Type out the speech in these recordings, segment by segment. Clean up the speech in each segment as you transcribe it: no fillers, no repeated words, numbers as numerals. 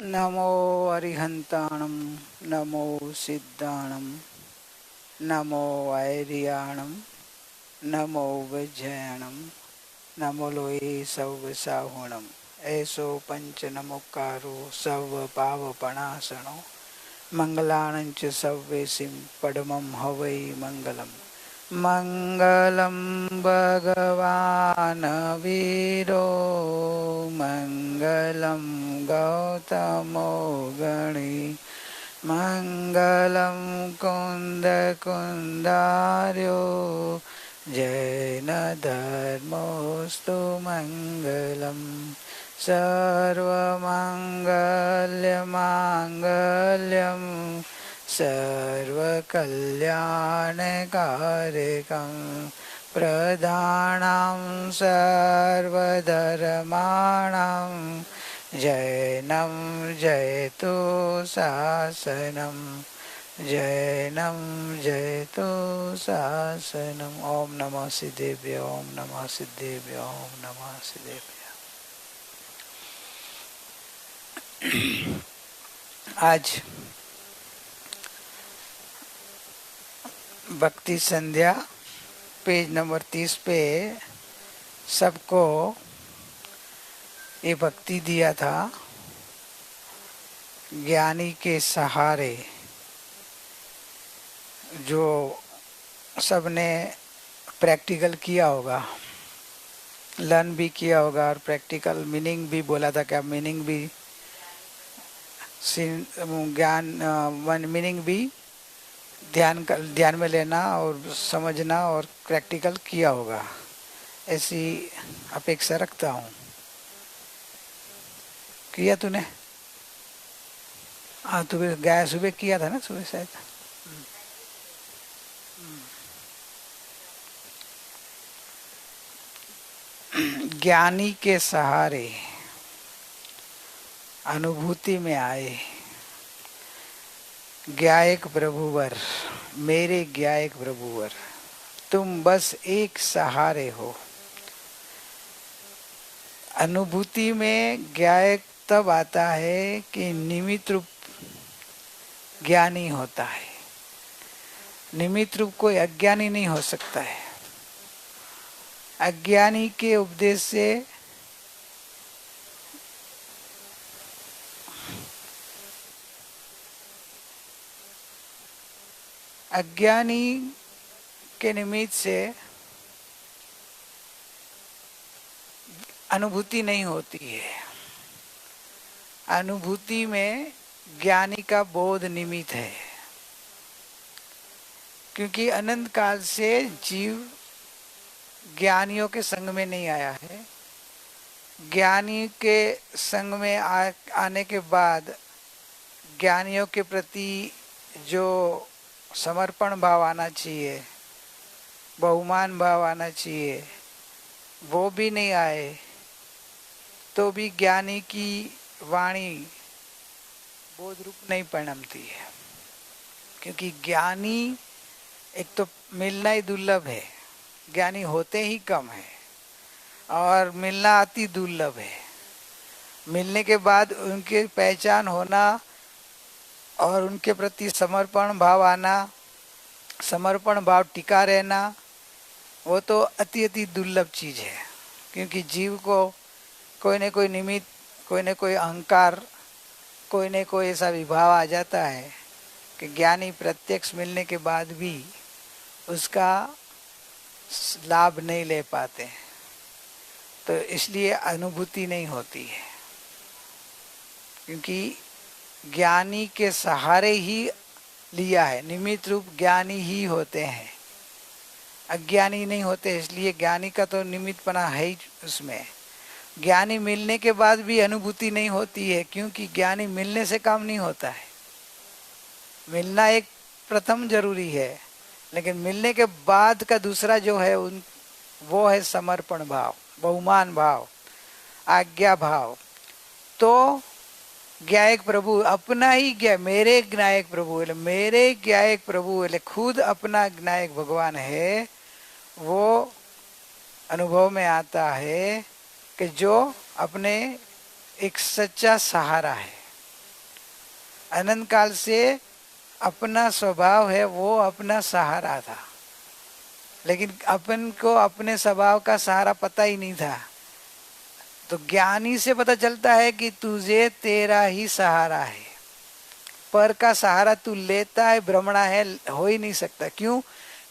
नमो अरिहंताणं नमो सिद्धाणं नमो ऐरियाणं नमो विजयाणं नमो लोये सौवसाहुणं ऐसो पंच नमोकारो सर्व पावपणासनो मंगलानं च सव्वेसिं पडमं हवै मंगलम् मंगलं भगवान् वीरो मंगलं गौतमो गणी मंगलं कुन्दकुन्दार्यो जैनधर्मोऽस्तु मंगलम् सर्वमङ्गलमाङ्गल्यं सर्वकल्याणकारिकं प्रधानं सर्वधर्माणां जैनं जयतु शासनं जैनं जयतु शासनम्। ओम नमः सिद्धेभ्य ओम नमः सिद्धेभ्य ओम नमः सिद्धेभ्य। आज भक्ति संध्या पेज नंबर 30 पे सबको ये भक्ति दिया था, ज्ञानी के सहारे, जो सबने प्रैक्टिकल किया होगा, लर्न भी किया होगा और प्रैक्टिकल मीनिंग भी बोला था। क्या मीनिंग भी ज्ञान मीनिंग भी ध्यान में लेना और समझना और प्रैक्टिकल किया होगा, ऐसी अपेक्षा रखता हूँ। किया तूने? हाँ, सुबह किया था ना, सुबह शायद। ज्ञानी के सहारे अनुभूति में आए ज्ञायक प्रभुवर, मेरे ज्ञायक प्रभुवर, तुम बस एक सहारे हो। अनुभूति में ज्ञायक तब आता है कि निमित्त रूप ज्ञानी होता है। निमित्त रूप कोई अज्ञानी नहीं हो सकता है। अज्ञानी के उपदेश से अज्ञानी के निमित्त से अनुभूति नहीं होती है। अनुभूति में ज्ञानी का बोध निमित्त है, क्योंकि अनंत काल से जीव ज्ञानियों के संग में नहीं आया है। ज्ञानी के संग में आने के बाद ज्ञानियों के प्रति जो समर्पण भाव आना चाहिए, बहुमान भाव आना चाहिए, वो भी नहीं आए, तो भी ज्ञानी की वाणी बोध रूप नहीं परिणमती है। क्योंकि ज्ञानी एक तो मिलना ही दुर्लभ है, ज्ञानी होते ही कम है और मिलना अति दुर्लभ है। मिलने के बाद उनकी पहचान होना और उनके प्रति समर्पण भाव आना, समर्पण भाव टिका रहना, वो तो अति अति दुर्लभ चीज़ है। क्योंकि जीव को कोई न कोई निमित्त, कोई न कोई अहंकार, कोई न कोई ऐसा विभाव आ जाता है कि ज्ञानी प्रत्यक्ष मिलने के बाद भी उसका लाभ नहीं ले पाते, तो इसलिए अनुभूति नहीं होती है। क्योंकि ज्ञानी के सहारे ही लिया है, निमित्त रूप ज्ञानी ही होते हैं, अज्ञानी नहीं होते। इसलिए ज्ञानी का तो निमित्तपना है ही उसमें। ज्ञानी मिलने के बाद भी अनुभूति नहीं होती है, क्योंकि ज्ञानी मिलने से काम नहीं होता है। मिलना एक प्रथम जरूरी है, लेकिन मिलने के बाद का दूसरा जो है वो है समर्पण भाव, बहुमान भाव, आज्ञा भाव। तो ज्ञायक प्रभु अपना ही मेरे ज्ञायक प्रभु, मेरे ज्ञायक प्रभु खुद अपना ज्ञायक भगवान है। वो अनुभव में आता है कि जो अपने एक सच्चा सहारा है, अनंत काल से अपना स्वभाव है, वो अपना सहारा था, लेकिन अपन को अपने स्वभाव का सहारा पता ही नहीं था। तो ज्ञानी से पता चलता है कि तुझे तेरा ही सहारा है, पर का सहारा तू लेता है भ्रमणा है, हो ही नहीं सकता। क्यों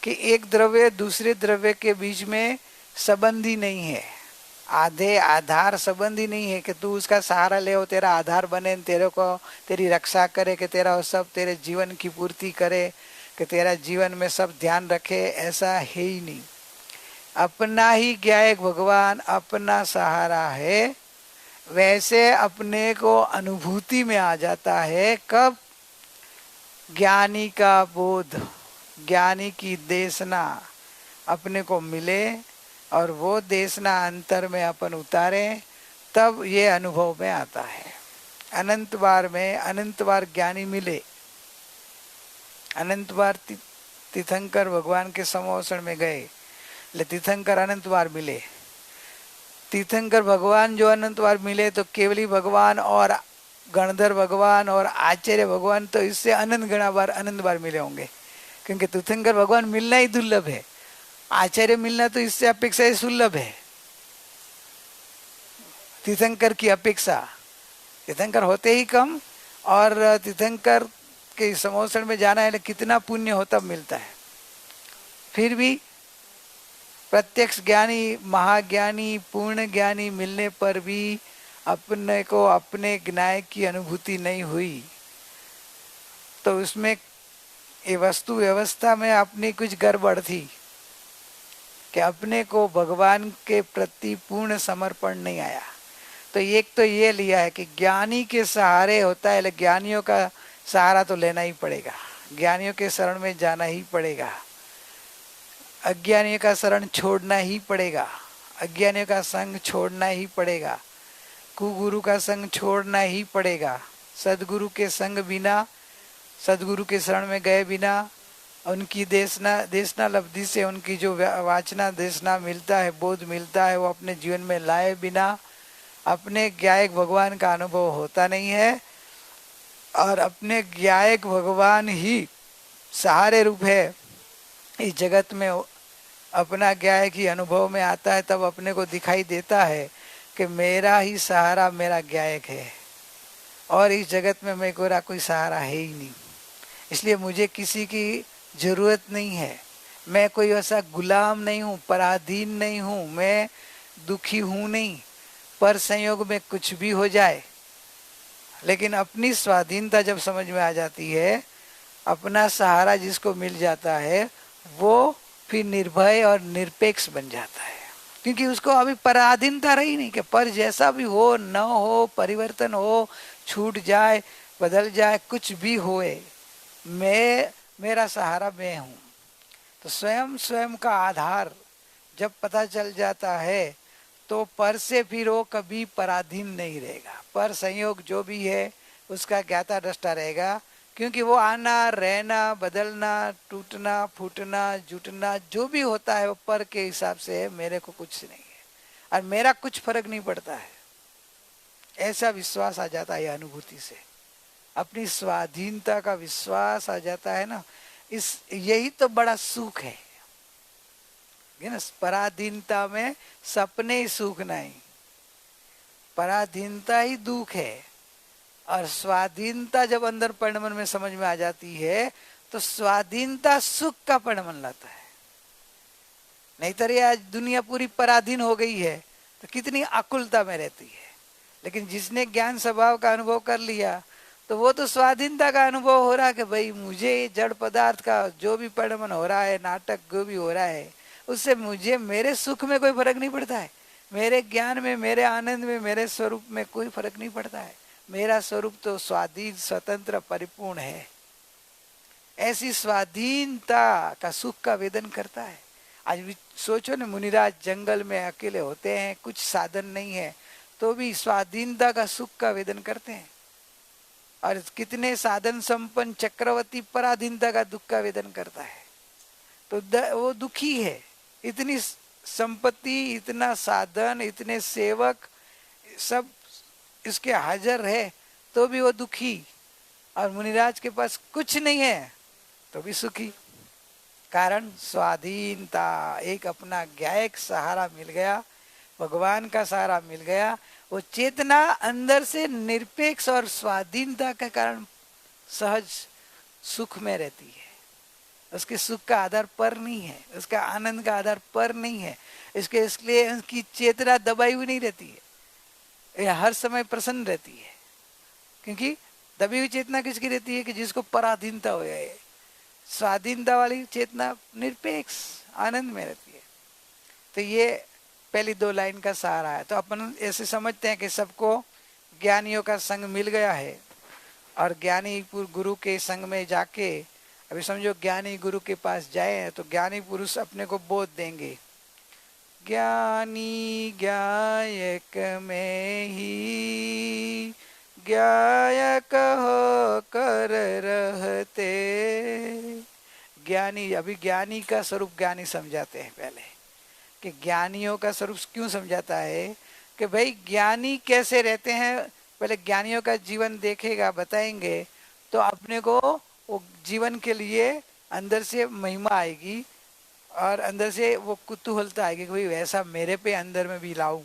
कि एक द्रव्य दूसरे द्रव्य के बीच में संबंधी नहीं है, आधे आधार संबंधी नहीं है कि तू उसका सहारा ले, वो तेरा आधार बने, तेरे को तेरी रक्षा करे, कि तेरा वो सब तेरे जीवन की पूर्ति करे, कि तेरा जीवन में सब ध्यान रखे, ऐसा है ही नहीं। अपना ही ज्ञायक भगवान अपना सहारा है। वैसे अपने को अनुभूति में आ जाता है कब? ज्ञानी का बोध, ज्ञानी की देशना अपने को मिले और वो देशना अंतर में अपन उतारे, तब ये अनुभव में आता है। अनंत बार में अनंत बार ज्ञानी मिले, अनंत बार तीर्थंकर भगवान के समोषण में गए, ले तीर्थंकर अनंत बार मिले। तीर्थंकर भगवान जो अनंत बार मिले तो केवली भगवान और गणधर भगवान और आचार्य भगवान तो इससे अनंत बार मिले होंगे, क्योंकि तीर्थंकर भगवान मिलना ही दुर्लभ है, आचार्य मिलना तो इससे अपेक्षा ही सुलभ है। तीर्थंकर की अपेक्षा, तीर्थंकर होते ही कम, और तीर्थंकर के समोषण में जाना है कितना पुण्य हो तब मिलता है। फिर भी प्रत्यक्ष ज्ञानी, महाज्ञानी, पूर्ण ज्ञानी मिलने पर भी अपने को अपने ज्ञान की अनुभूति नहीं हुई, तो उसमें ये वस्तु व्यवस्था में अपनी कुछ गड़बड़ थी कि अपने को भगवान के प्रति पूर्ण समर्पण नहीं आया। तो एक तो ये लिया है कि ज्ञानी के सहारे होता है, ज्ञानियों का सहारा तो लेना ही पड़ेगा, ज्ञानियों के शरण में जाना ही पड़ेगा, अज्ञानियों का शरण छोड़ना ही पड़ेगा, अज्ञानियों का संग छोड़ना ही पड़ेगा, कुगुरु का संग छोड़ना ही पड़ेगा। सदगुरु के संग बिना, सदगुरु के शरण में गए बिना, उनकी देशना लब्धि से उनकी जो वाचना देशना मिलता है, बोध मिलता है, वो अपने जीवन में लाए बिना अपने ज्ञायक भगवान का अनुभव होता नहीं है। और अपने ज्ञायक भगवान ही सहारे रूप है इस जगत में, अपना ज्ञायक ही अनुभव में आता है, तब अपने को दिखाई देता है कि मेरा ही सहारा मेरा ज्ञायक है, और इस जगत में मेरा कोई सहारा है ही नहीं। इसलिए मुझे किसी की जरूरत नहीं है, मैं कोई ऐसा गुलाम नहीं हूँ, पराधीन नहीं हूँ, मैं दुखी हूँ नहीं, पर संयोग में कुछ भी हो जाए। लेकिन अपनी स्वाधीनता जब समझ में आ जाती है, अपना सहारा जिसको मिल जाता है, वो फिर निर्भय और निरपेक्ष बन जाता है, क्योंकि उसको अभी पराधीनता रही नहीं कि पर जैसा भी हो, न हो, परिवर्तन हो, छूट जाए, बदल जाए, कुछ भी होए, मेरा सहारा मैं हूँ। तो स्वयं का आधार जब पता चल जाता है, तो पर से फिर वो कभी पराधीन नहीं रहेगा, पर संयोग जो भी है उसका ज्ञाता दृष्टा रहेगा, क्योंकि वो आना, रहना, बदलना, टूटना, फूटना, जुटना जो भी होता है वो पर के हिसाब से है, मेरे को कुछ नहीं है और मेरा कुछ फर्क नहीं पड़ता है। ऐसा विश्वास आ जाता है अनुभूति से, अपनी स्वाधीनता का विश्वास आ जाता है ना, यही तो बड़ा सुख है ना। पराधीनता में सपने ही सुख नहीं, पराधीनता ही दुख है। और स्वाधीनता जब अंदर परिणमन में समझ में आ जाती है, तो स्वाधीनता सुख का परिणमन लाता है। नहीं तो ये आज दुनिया पूरी पराधीन हो गई है तो कितनी आकुलता में रहती है। लेकिन जिसने ज्ञान स्वभाव का अनुभव कर लिया, तो वो तो स्वाधीनता का अनुभव हो रहा है कि भाई मुझे जड़ पदार्थ का जो भी परिणमन हो रहा है, नाटक जो भी हो रहा है, उससे मुझे मेरे सुख में कोई फर्क नहीं पड़ता है, मेरे ज्ञान में, मेरे आनंद में, मेरे स्वरूप में कोई फर्क नहीं पड़ता है। मेरा स्वरूप तो स्वाधीन, स्वतंत्र, परिपूर्ण है। ऐसी स्वाधीनता का सुख का वेदन करता है। आज भी सोचो ना, मुनिराज जंगल में अकेले होते हैं, कुछ साधन नहीं है, तो भी स्वाधीनता का सुख का वेदन करते हैं। और कितने साधन संपन्न चक्रवर्ती पराधीनता का दुख का वेदन करता है, तो वो दुखी है। इतनी संपत्ति, इतना साधन, इतने सेवक, सब इसके हाजिर है, तो भी वो दुखी। और मुनिराज के पास कुछ नहीं है तो भी सुखी। कारण स्वाधीनता, एक अपना गायक सहारा मिल गया, भगवान का सहारा मिल गया। वो चेतना अंदर से निरपेक्ष और स्वाधीनता के कारण सहज सुख में रहती है। उसके सुख का आधार पर नहीं है, उसका आनंद का आधार पर नहीं है। इसलिए उसकी चेतना दबाई हुई नहीं रहती है, यह हर समय प्रसन्न रहती है। क्योंकि दबी हुई चेतना किसकी रहती है कि जिसको पराधीनता हो जाए। स्वाधीनता वाली चेतना निरपेक्ष आनंद में रहती है। तो ये पहली 2 लाइन का सहारा है। तो अपन ऐसे समझते हैं कि सबको ज्ञानियों का संग मिल गया है, और ज्ञानी गुरु के संग में जाके, अभी समझो ज्ञानी गुरु के पास जाए तो ज्ञानी पुरुष अपने को बोध देंगे। ज्ञानी गायक में ही गायक हो कर रहते। ज्ञानी, अभी ज्ञानी का स्वरूप ज्ञानी समझाते हैं पहले, कि ज्ञानियों का स्वरूप क्यों समझाता है कि भाई ज्ञानी कैसे रहते हैं। पहले ज्ञानियों का जीवन देखेगा, बताएंगे, तो अपने को वो जीवन के लिए अंदर से महिमा आएगी और अंदर से वो कुतूहलता आएगी कि भाई वैसा मेरे पे अंदर में भी लाऊं।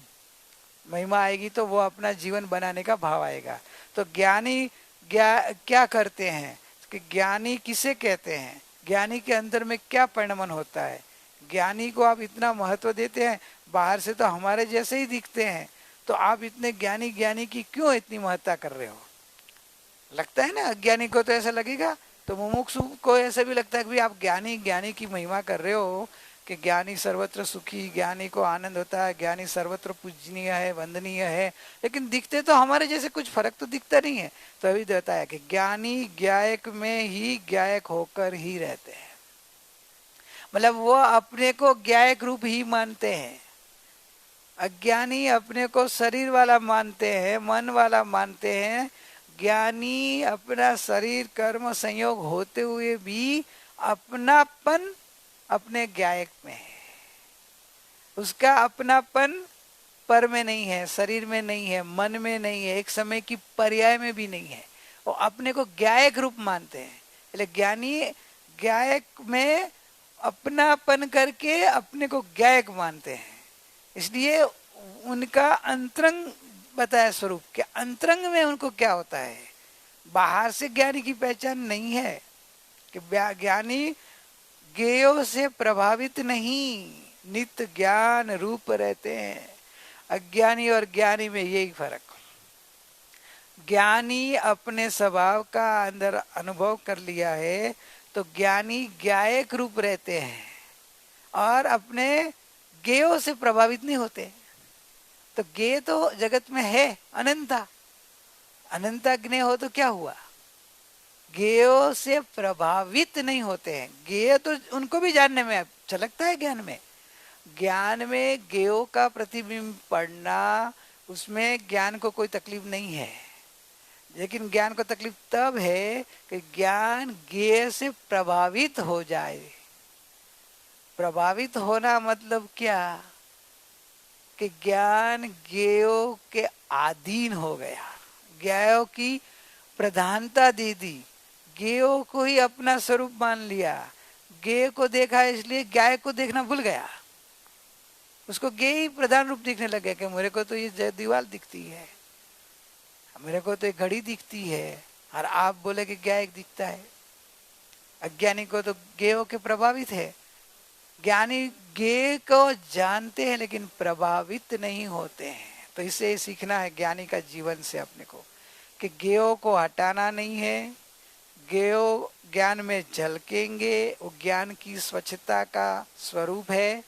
महिमा आएगी तो वो अपना जीवन बनाने का भाव आएगा। तो ज्ञानी क्या करते हैं कि ज्ञानी किसे कहते हैं, ज्ञानी के अंदर में क्या परिणमन होता है। ज्ञानी को आप इतना महत्व देते हैं, बाहर से तो हमारे जैसे ही दिखते हैं, तो आप इतने ज्ञानी ज्ञानी की क्यों इतनी महत्ता कर रहे हो। लगता है ना, अज्ञानी को तो ऐसा लगेगा, तो मुमुक्षु को ऐसा भी लगता है कि आप ज्ञानी ज्ञानी की महिमा कर रहे हो कि ज्ञानी सर्वत्र सुखी, ज्ञानी को आनंद होता है, ज्ञानी सर्वत्र पूजनीय है, वंदनीय है। लेकिन दिखते तो हमारे जैसे कुछ फर्क तो दिखता नहीं है। तो अभी कहता है कि ज्ञानी गायक में ही गायक होकर ही रहते हैं। मतलब वो अपने को गायक रूप ही मानते हैं। अज्ञानी अपने को शरीर वाला मानते हैं, मन वाला मानते हैं। ज्ञानी अपना शरीर कर्म संयोग होते हुए भी अपनापन अपने गायक में है। उसका अपनापन पर में नहीं है, शरीर में नहीं है, मन में नहीं है, एक समय की पर्याय में भी नहीं है। वो अपने को गायक रूप मानते हैं। इसलिए ज्ञानी गायक में अपनापन करके अपने को गायक मानते हैं। इसलिए उनका अंतरंग बताया स्वरूप के अंतरंग में उनको क्या होता है। बाहर से ज्ञानी की पहचान नहीं है कि ज्ञानी ज्ञेयों से प्रभावित नहीं, नित्य ज्ञान रूप रहते हैं। अज्ञानी और ज्ञानी में यही फर्क। ज्ञानी अपने स्वभाव का अंदर अनुभव कर लिया है, तो ज्ञानी गायक रूप रहते हैं और अपने ज्ञेयों से प्रभावित नहीं होते। तो ज्ञेय तो जगत में है अनंता, अनंता ज्ञेय हो तो क्या हुआ, ज्ञेयों से प्रभावित नहीं होते हैं। ज्ञेय तो उनको भी जानने में अच्छा लगता है। ज्ञान में ज्ञेयों का प्रतिबिंब पढ़ना, उसमें ज्ञान को कोई तकलीफ नहीं है। लेकिन ज्ञान को तकलीफ तब है कि ज्ञान ज्ञेय से प्रभावित हो जाए। प्रभावित होना मतलब क्या कि ज्ञान ज्ञेयों के अधीन हो गया, ज्ञेयों की प्रधानता दे दी, ज्ञेयों को ही अपना स्वरूप मान लिया। ज्ञेय को देखा इसलिए ज्ञेय को देखना भूल गया, उसको ज्ञेय ही प्रधान रूप दिखने लगे कि मेरे को तो ये दीवार दिखती है, मेरे को तो एक घड़ी दिखती है, और आप बोले कि ज्ञेय दिखता है। अज्ञानी को तो ज्ञेयों के प्रभावित है। ज्ञानी ज्ञेय को जानते हैं लेकिन प्रभावित नहीं होते हैं। तो इसे सीखना है ज्ञानी का जीवन से अपने को कि ज्ञेयों को हटाना नहीं है। ज्ञेयों ज्ञान में झलकेंगे, वो ज्ञान की स्वच्छता का स्वरूप है।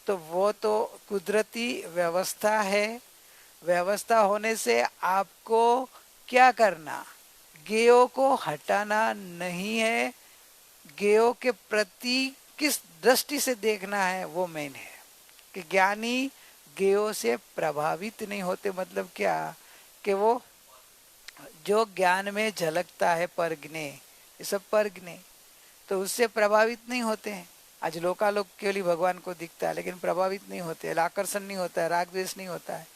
तो वो तो कुदरती व्यवस्था है। व्यवस्था होने से आपको क्या करना, ज्ञेयों को हटाना नहीं है। ज्ञेयों के प्रति किस दृष्टि से देखना है वो मेन है कि ज्ञानी ज्ञेयों से प्रभावित नहीं होते। मतलब क्या कि वो जो ज्ञान में झलकता है परगने, ये सब परगने, तो उससे प्रभावित नहीं होते हैं। आज लोकालोक केवल भगवान को दिखता है लेकिन प्रभावित नहीं होते, आकर्षण नहीं होता है, राग द्वेष नहीं होता है।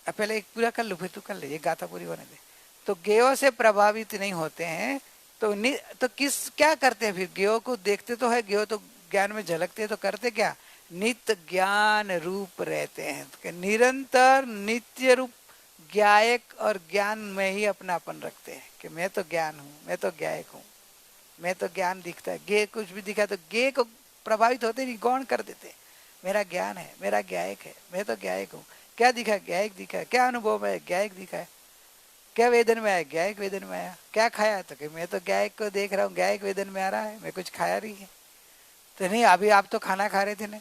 पहले एक पूरा कर लो, फिर तू कर ले, ये गाथा पूरी होने दे। तो ज्ञेयों से प्रभावित नहीं होते हैं। तो क्या करते हैं फिर? ज्ञेयों को देखते तो है, ज्ञेय तो ज्ञान में झलकते हैं, तो करते क्या? नित्य ज्ञान रूप रहते हैं। तो निरंतर नित्य रूप ज्ञायक और ज्ञान में ही अपनापन रखते हैं कि मैं तो ज्ञान हूं, मैं तो ज्ञायक हूं, मैं तो ज्ञान दिखता है। ज्ञेय कुछ भी दिखा तो ज्ञेय को प्रभावित होते नहीं, गौण कर देते। मेरा ज्ञान है, मेरा ज्ञायक है, मैं तो ज्ञायक हूँ। क्या दिखा? ज्ञायक दिखा है। क्या अनुभव में? ज्ञायक दिखा है। क्या वेदन में आया? ज्ञायक वेदन में आया। क्या खाया? तो कि मैं तो ज्ञायक को देख रहा हूँ, ज्ञायक वेदन में आ रहा है, मैं कुछ खाया नहीं है। तो नहीं, अभी आप तो खाना खा रहे थे ना,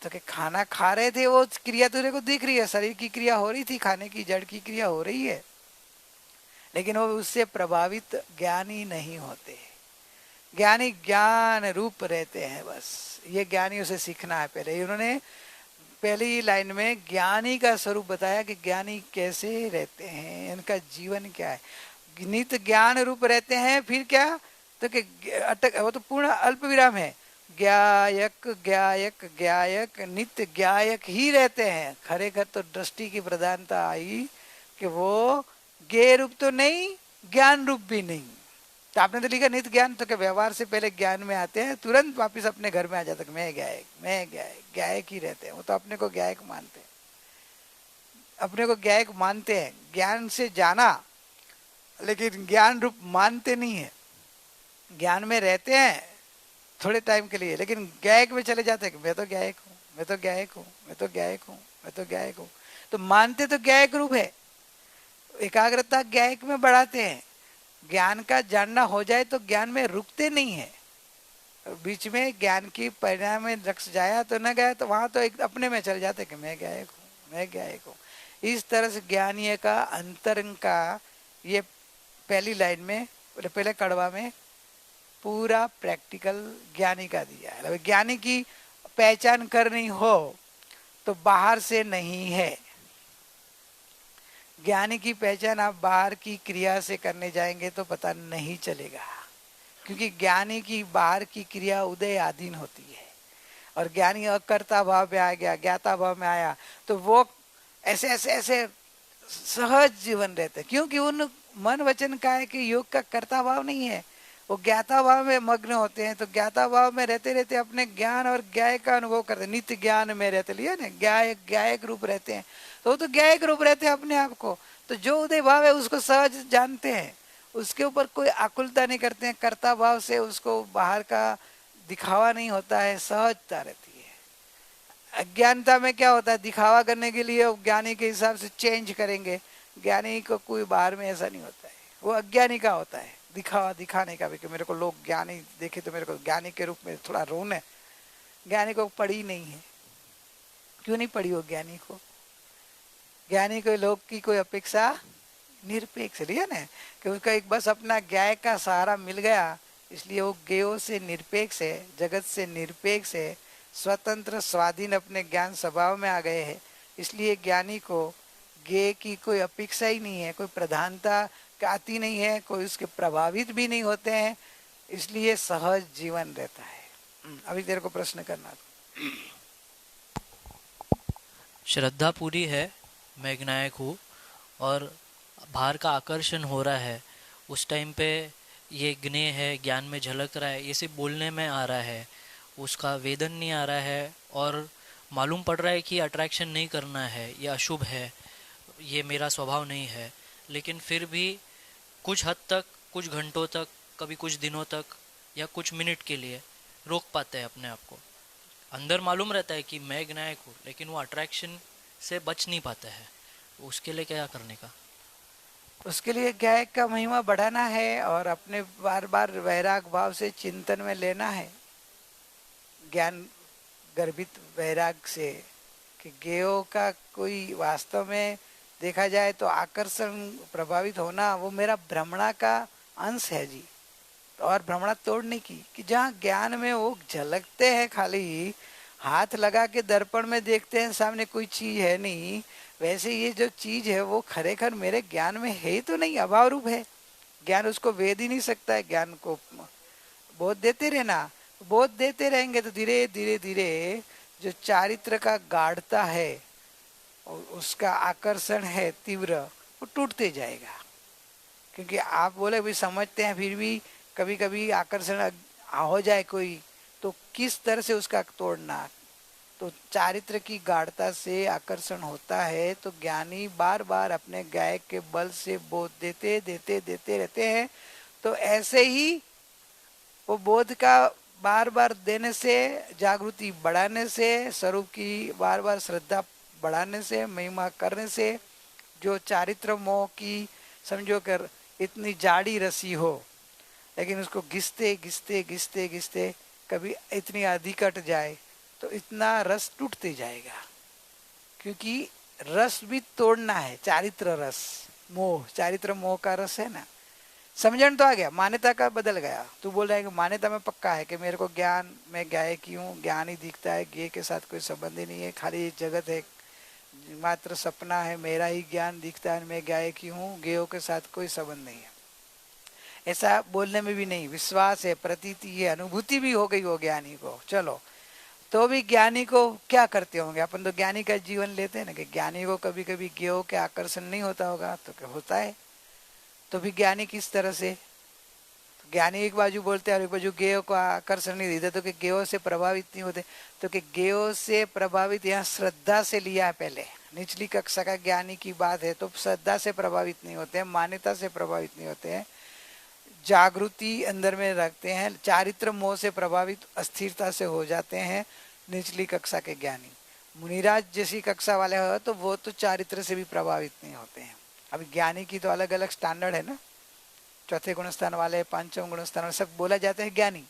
तो कि खाना खा रहे थे, वो क्रिया तुझे को दिख रही है, शरीर की क्रिया हो रही थी, खाने की जड़ की क्रिया हो रही है, लेकिन वो उससे प्रभावित ज्ञानी नहीं होते। ज्ञानी ज्ञान रूप रहते हैं बस। ये ज्ञानियों से सीखना है। पहले उन्होंने पहली लाइन में ज्ञानी का स्वरूप बताया कि ज्ञानी कैसे रहते हैं, इनका जीवन क्या है। नित्य ज्ञान रूप रहते हैं। फिर क्या? तो कि वो तो पूर्ण अल्प विराम है। ज्ञायक ज्ञायक ज्ञायक नित्य ज्ञायक ही रहते हैं। खरेखर तो दृष्टि की प्रधानता आई कि वो ज्ञेय रूप तो नहीं, ज्ञान रूप भी नहीं। तो आपने तो लिखा नित्य ज्ञान, तो क्या व्यवहार से पहले ज्ञान में आते हैं, तुरंत वापिस अपने घर में आ जाते, मैं गायक, मैं गायक, गायक ही रहते हैं। वो तो अपने को गायक मानते हैं, अपने को गायक मानते हैं, ज्ञान से जाना, लेकिन ज्ञान रूप मानते नहीं है। ज्ञान में रहते हैं थोड़े टाइम के लिए, लेकिन गायक में चले जाते हैं कि मैं तो गायक हूँ, मैं तो गायक हूँ, मैं तो गायक हूँ, मैं तो गायक हूँ। तो मानते तो गायक रूप है, एकाग्रता गायक में बढ़ाते हैं। ज्ञान का जानना हो जाए तो ज्ञान में रुकते नहीं है। बीच में ज्ञान की परिणाम में रक्स जाया तो न गया, तो वहां तो एक अपने में चले जाते कि मैं गायक हूँ, मैं गायक हूँ। इस तरह से ज्ञानी का अंतरंग का ये पहली लाइन में, पहले कड़वा में पूरा प्रैक्टिकल ज्ञानी का दिया है। ज्ञानी की पहचान करनी हो तो बाहर से नहीं है। ज्ञानी की पहचान आप बाहर की क्रिया से करने जाएंगे तो पता नहीं चलेगा, क्योंकि ज्ञानी की बाहर की क्रिया उदय आधीन होती है, और ज्ञानी अकर्ता भाव में आ गया, ज्ञाता भाव में आया, तो वो ऐसे ऐसे ऐसे सहज जीवन रहते, क्योंकि उन मन वचन का है कि योग का कर्ता भाव नहीं है, वो ज्ञाता भाव में मग्न होते हैं। तो ज्ञाता भाव में रहते रहते अपने ज्ञान और ज्ञाय का अनुभव करते, नित्य ज्ञान में रहते, लिया ना, ज्ञाय ज्ञायक रूप रहते हैं। तो वो तो ज्ञायक रूप रहते हैं अपने आप को। तो जो उदय भाव है उसको सहज जानते हैं, उसके ऊपर कोई आकुलता नहीं करते हैं, कर्ता भाव से उसको बाहर का दिखावा नहीं होता है, सहजता रहती है। अज्ञानता में क्या होता है? दिखावा करने के लिए ज्ञानी के हिसाब से चेंज करेंगे। ज्ञानी को कोई बाहर में ऐसा नहीं होता है, वो अज्ञानी का होता है दिखावा, दिखाने का भी कि मेरे को लोग ज्ञानी देखे तो मेरे को ज्ञानी के रूप में थोड़ा रोने। ज्ञानी को पड़ी नहीं है। क्यों नहीं पड़ी हो ज्ञानी को? ज्ञानी को लोग की कोई अपेक्षा निरपेक्ष लिया ना, कि उसका एक बस अपना ज्ञाय का सहारा मिल गया, इसलिए वो ज्ञेयों से निरपेक्ष है, जगत से निरपेक्ष है, स्वतंत्र स्वाधीन अपने ज्ञान स्वभाव में आ गए हैं। इसलिए ज्ञानी को ज्ञेय की कोई अपेक्षा ही नहीं है, कोई प्रधानता आती नहीं है, कोई उसके प्रभावित भी नहीं होते हैं, इसलिए सहज जीवन रहता है। अभी तेरे को प्रश्न करना। श्रद्धा पूरी है, मैं ज्ञायक हूँ, और बाहर का आकर्षण हो रहा है, उस टाइम पे ये ज्ञेय है, ज्ञान में झलक रहा है, ये सिर्फ बोलने में आ रहा है, उसका वेदन नहीं आ रहा है, और मालूम पड़ रहा है कि अट्रैक्शन नहीं करना है, ये अशुभ है, ये मेरा स्वभाव नहीं है, लेकिन फिर भी कुछ हद तक, कुछ घंटों तक, कभी कुछ दिनों तक, या कुछ मिनट के लिए रोक पाते हैं अपने आप को। अंदर मालूम रहता है कि मैं ज्ञायक हूँ, लेकिन वो अट्रैक्शन से बच नहीं पाता है। उसके लिए क्या करने का? उसके लिए ज्ञायक का महिमा बढ़ाना है और अपने बार बार वैराग भाव से चिंतन में लेना है, ज्ञान गर्भित वैराग से, कि ज्ञेयों का कोई वास्तव में देखा जाए तो आकर्षण प्रभावित होना वो मेरा भ्रमणा का अंश है जी। और भ्रमणा तोड़ने की, कि जहाँ ज्ञान में वो झलकते हैं, खाली हाथ लगा के दर्पण में देखते हैं सामने कोई चीज है नहीं, वैसे ये जो चीज है वो खरेखर मेरे ज्ञान में है तो नहीं, अभाव रूप है। ज्ञान उसको वेद ही नहीं सकता है। ज्ञान को बोध देते रहना, बोध देते रहेंगे तो धीरे धीरे धीरे जो चारित्र का गाढ़ता है, उसका आकर्षण है तीव्र, वो टूटते जाएगा। क्योंकि आप बोले भी समझते हैं, फिर भी कभी कभी आकर्षण हो जाए कोई, तो किस तरह से उसका तोड़ना। तो चारित्र की गाढ़ता से आकर्षण होता है, तो ज्ञानी बार बार अपने गायक के बल से बोध देते देते देते रहते हैं। तो ऐसे ही वो बोध का बार बार देने से, जागृति बढ़ाने से, स्वरूप की बार बार श्रद्धा बढ़ाने से, महिमा करने से, जो चारित्र मोह की समझो कर इतनी जाड़ी रसी हो, लेकिन उसको घिसते घिसते घिसते घिसते कभी इतनी अधिक कट जाए तो इतना रस टूटते जाएगा। क्योंकि रस भी तोड़ना है, चारित्र रस, मोह, चारित्र मोह का रस है ना। समझण तो आ गया, मान्यता का बदल गया। तू बोल रहा है कि मान्यता में पक्का है कि मेरे को ज्ञान, मैं गायक ही हूँ, ज्ञान ही दिखता है, गे के साथ कोई संबंध ही नहीं है, खाली जगत है, मात्र सपना है, मेरा ही ज्ञान दिखता है, मैं गायक ही हूँ, गेयों के साथ कोई संबंध नहीं है। ऐसा बोलने में भी नहीं, विश्वास है, प्रतीति है, अनुभूति भी हो गई हो ज्ञानी को। चलो, तो भी ज्ञानी को क्या करते होंगे? अपन तो ज्ञानी का जीवन लेते हैं ना, कि ज्ञानी को कभी कभी गेयों के आकर्षण नहीं होता होगा, तो क्या होता है? तो भी ज्ञानी किस तरह से? तो ज्ञानी एक बाजू बोलते हैं और एक बाजू गेयों को आकर्षण नहीं देते, तो कि गेयों से प्रभावित नहीं होते। तो कि गेयों से प्रभावित यहाँ श्रद्धा से लिया है पहले, निचली कक्षा का ज्ञानी की बात है, तो श्रद्धा से प्रभावित नहीं होते हैं, मान्यता से प्रभावित नहीं होते हैं, जागृति अंदर में रखते हैं, चारित्र मोह से प्रभावित अस्थिरता से हो जाते हैं निचली कक्षा के ज्ञानी। मुनिराज जैसी कक्षा वाले हो तो वो तो चारित्र से भी प्रभावित नहीं होते हैं। अभी ज्ञानी की तो अलग अलग स्टैंडर्ड है ना, चौथे गुणस्थान वाले, पांचवें गुणस्थान वाले, सब बोला जाता है ज्ञानी,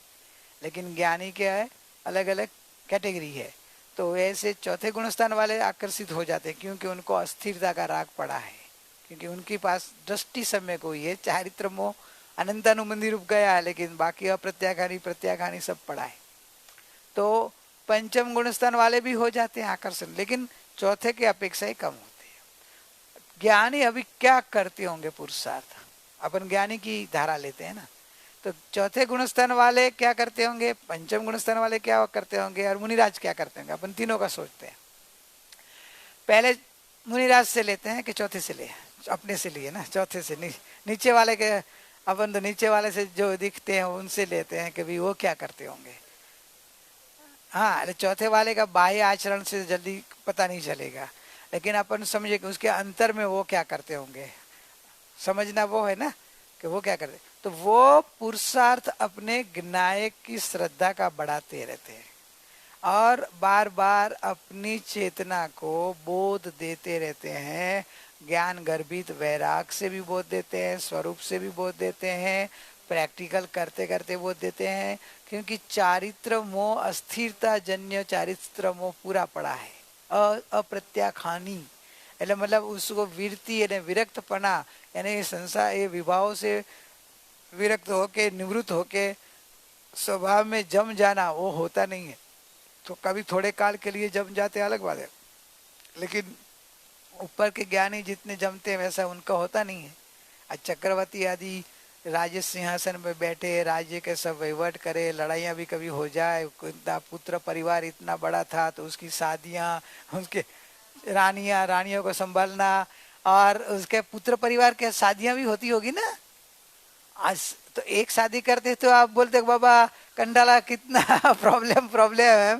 लेकिन ज्ञानी क्या है, अलग अलग कैटेगरी है। तो ऐसे चौथे गुणस्थान वाले आकर्षित हो जाते हैं, क्योंकि उनको अस्थिरता का राग पड़ा है, क्योंकि उनके पास दृष्टि समय को ही है, चारित्र मोह अनंतानुबंधी रूप गया है, लेकिन बाकी अप्रत्याखानी प्रत्याखानी सब पड़ा है। तो पंचम गुणस्थान वाले भी हो जाते हैं आकर्षण, लेकिन चौथे के अपेक्षा ही कम होते हैं। ज्ञानी अभी क्या करते होंगे पुरुषार्थ? अपन ज्ञानी की धारा लेते हैं ना, तो चौथे गुणस्थान वाले क्या करते होंगे, पंचम गुणस्थान वाले क्या करते होंगे, और मुनिराज क्या करते होंगे? अपन तीनों का सोचते हैं। पहले मुनिराज से लेते हैं कि चौथे से ले, अपने से लिए ना, चौथे से नीचे वाले के, अपन तो नीचे वाले से जो दिखते हैं उनसे लेते हैं कि भाई वो क्या करते होंगे। हाँ, अरे चौथे वाले का बाह्य आचरण से जल्दी पता नहीं चलेगा, लेकिन अपन समझे कि उसके अंतर में वो क्या करते होंगे, समझना वो है ना, कि वो क्या करते। तो वो पुरुषार्थ अपने नायक की श्रद्धा का बढ़ाते रहते हैं और बार बार अपनी चेतना को बोध देते रहते हैं। ज्ञान गर्भित वैराग से भी बोध देते हैं, स्वरूप से भी बोध देते हैं, प्रैक्टिकल करते करते बोध देते हैं, क्योंकि चारित्र मोह, अस्थिरता जन्य चारित्र मोह पूरा पड़ा है। अप्रत्याखानी એટલે मतलब उसको वीरती यानी विरक्तपना, यानी संसार ये विभाव से विरक्त होके, निवृत्त होके स्वभाव में जम जाना, वो होता नहीं है। तो कभी थोड़े काल के लिए जम जाते अलग बात है, लेकिन ऊपर के ज्ञानी जितने जमते हैं वैसा उनका होता नहीं है। आज चक्रवर्ती आदि राज्य सिंहासन में बैठे, राज्य के सब वहीवट करे, लड़ाइयाँ भी कभी हो जाए, इतना पुत्र परिवार इतना बड़ा था तो उसकी शादियाँ, उसके रानियों को संभालना, और उसके पुत्र परिवार के शादियाँ भी होती होगी ना। आज तो एक शादी करते तो आप बोलते बाबा कंडाला कितना प्रॉब्लम है,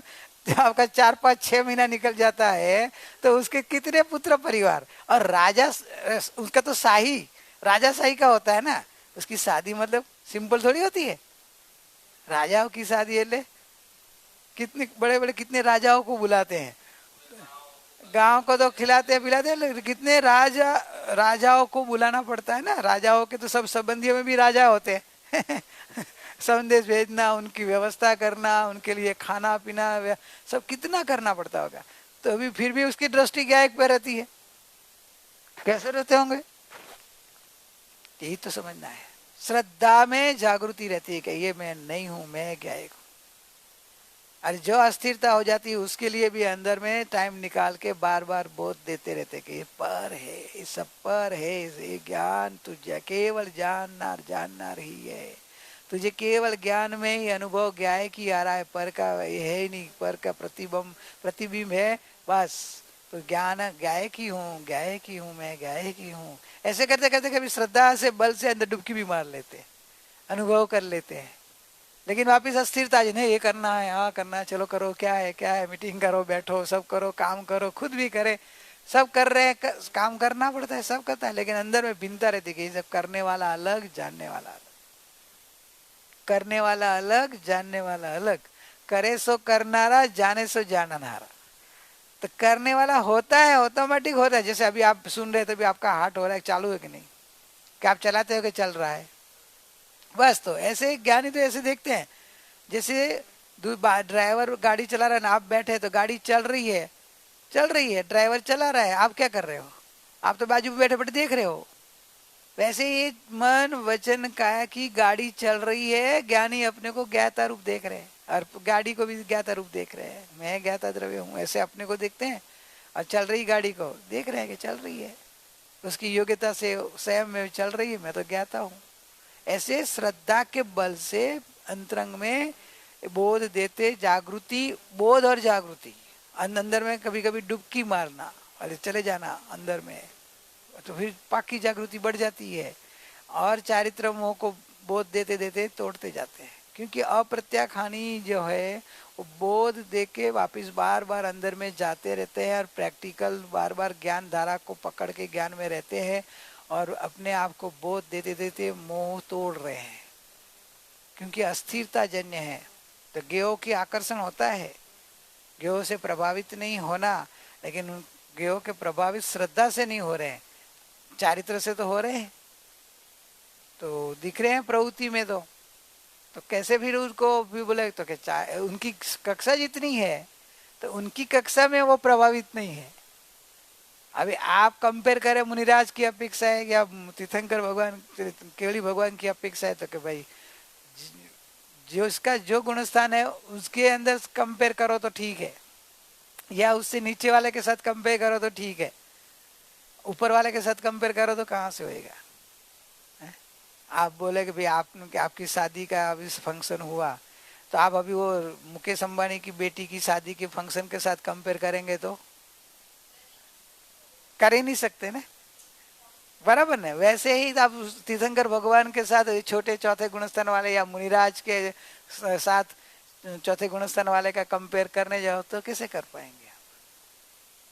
तो आपका 4-5-6 महीना निकल जाता है, तो उसके कितने पुत्र परिवार। और राजा, उसका तो शाही, राजा शाही का होता है ना, उसकी शादी मतलब सिंपल थोड़ी होती है। राजाओं की शादी है, ले कितने बड़े बड़े कितने राजाओं को बुलाते हैं, गांव को तो खिलाते पिलाते हैं, लेकिन कितने राजाओं को बुलाना पड़ता है ना। राजाओं के तो सब संबंधियों में भी राजा होते हैं संदेश भेजना, उनकी व्यवस्था करना, उनके लिए खाना पीना सब कितना करना पड़ता होगा। तो अभी फिर भी उसकी दृष्टि गायक पे रहती है, कैसे रहते होंगे? यही तो समझना है। श्रद्धा में जागृति रहती है कि ये मैं नहीं हूं, मैं गायक हूं। और जो अस्थिरता हो जाती है उसके लिए भी अंदर में टाइम निकाल के बार बार बोध देते रहते कि ये पर है, ये सब पर है, ये ज्ञान तुझे केवल जानना ही है। तुझे केवल ज्ञान में ही अनुभव गायक ही आ रहा है, पर का ये है ही नहीं, पर का प्रतिबिंब है बस। तो ज्ञान गायक ही हूँ, गायक ही हूँ, मैं गायक ही हूँ, ऐसे करते करते कभी श्रद्धा से बल से अंदर डुबकी भी मार लेते हैं, अनुभव कर लेते हैं, लेकिन वापिस अस्थिरता जी, नहीं ये करना है, हाँ करना है, चलो करो, क्या है क्या है, मीटिंग करो, बैठो, सब करो, काम करो, खुद भी करे, सब कर रहे हैं, काम करना पड़ता है, सब करता है, लेकिन अंदर में भिन्नता रहती है, सब करने वाला अलग, जानने वाला अलग, करने वाला अलग, जानने वाला अलग, करे सो करनारा, जाने सो जाननारा। तो करने वाला होता है, ऑटोमेटिक होता है, जैसे अभी आप सुन रहे थे, अभी आपका हार्ट हो रहा है, चालू है कि नहीं, क्या आप चलाते हो कि चल रहा है, बस। तो ऐसे ज्ञानी तो ऐसे देखते हैं, जैसे ड्राइवर गाड़ी चला रहा है ना, आप बैठे तो गाड़ी चल रही है, चल रही है, ड्राइवर चला रहा है, आप क्या कर रहे हो, आप तो बाजू में बैठे बैठे देख रहे हो। वैसे ये मन वचन काया की गाड़ी चल रही है, ज्ञानी अपने को ज्ञाता रूप देख रहे हैं, और गाड़ी को भी ज्ञाता रूप देख रहे हैं, मैं ज्ञाता द्रव्य हूँ, ऐसे अपने को देखते हैं, और चल रही गाड़ी को देख रहे हैं कि चल रही है, उसकी योग्यता से स्वयं में चल रही है, मैं तो ज्ञाता हूँ। ऐसे श्रद्धा के बल से अंतरंग में बोध देते, जागृति, बोध और जागृति, अंदर में कभी कभी डुबकी मारना, अरे चले जाना अंदर में, तो फिर पाकी जागृति बढ़ जाती है, और चारित्र मोह को बोध देते देते तोड़ते जाते हैं, क्योंकि अप्रत्याखानी जो है वो बोध देके वापिस बार बार अंदर में जाते रहते हैं, और प्रैक्टिकल बार बार ज्ञान धारा को पकड़ के ज्ञान में रहते हैं, और अपने आप को बोध देते देते मोह तोड़ रहे हैं, क्योंकि अस्थिरता जन्य है। तो ज्ञेयों की आकर्षण होता है, ज्ञेयों से प्रभावित नहीं होना, लेकिन ज्ञेयों के प्रभावित श्रद्धा से नहीं हो रहे हैं, चारित्र से तो हो रहे हैं, तो दिख रहे हैं प्रवृत्ति में, तो कैसे फिर उसको भी बोले, तो क्या उनकी कक्षा जितनी है, तो उनकी कक्षा में वो प्रभावित नहीं है। अभी आप कंपेयर करें, मुनिराज की अपेक्षा है या तीर्थंकर भगवान, केवली भगवान की अपेक्षा है, तो कि भाई जो इसका जो गुणस्थान है उसके अंदर कंपेयर करो तो ठीक है, या उससे नीचे वाले के साथ कंपेयर करो तो ठीक है, ऊपर वाले के साथ कंपेयर करो तो कहाँ से होएगा। आप बोले कि भाई आपकी शादी का अभी फंक्शन हुआ, तो आप अभी वो मुकेश अंबानी की बेटी की शादी के फंक्शन के साथ कंपेयर करेंगे तो कर ही नहीं सकते ना, बराबर ना। वैसे ही आप तीर्थंकर भगवान के साथ छोटे चौथे गुणस्थान वाले या मुनिराज के साथ चौथे गुणस्थान वाले का कंपेयर करने जाओ तो कैसे कर पाएंगे आप,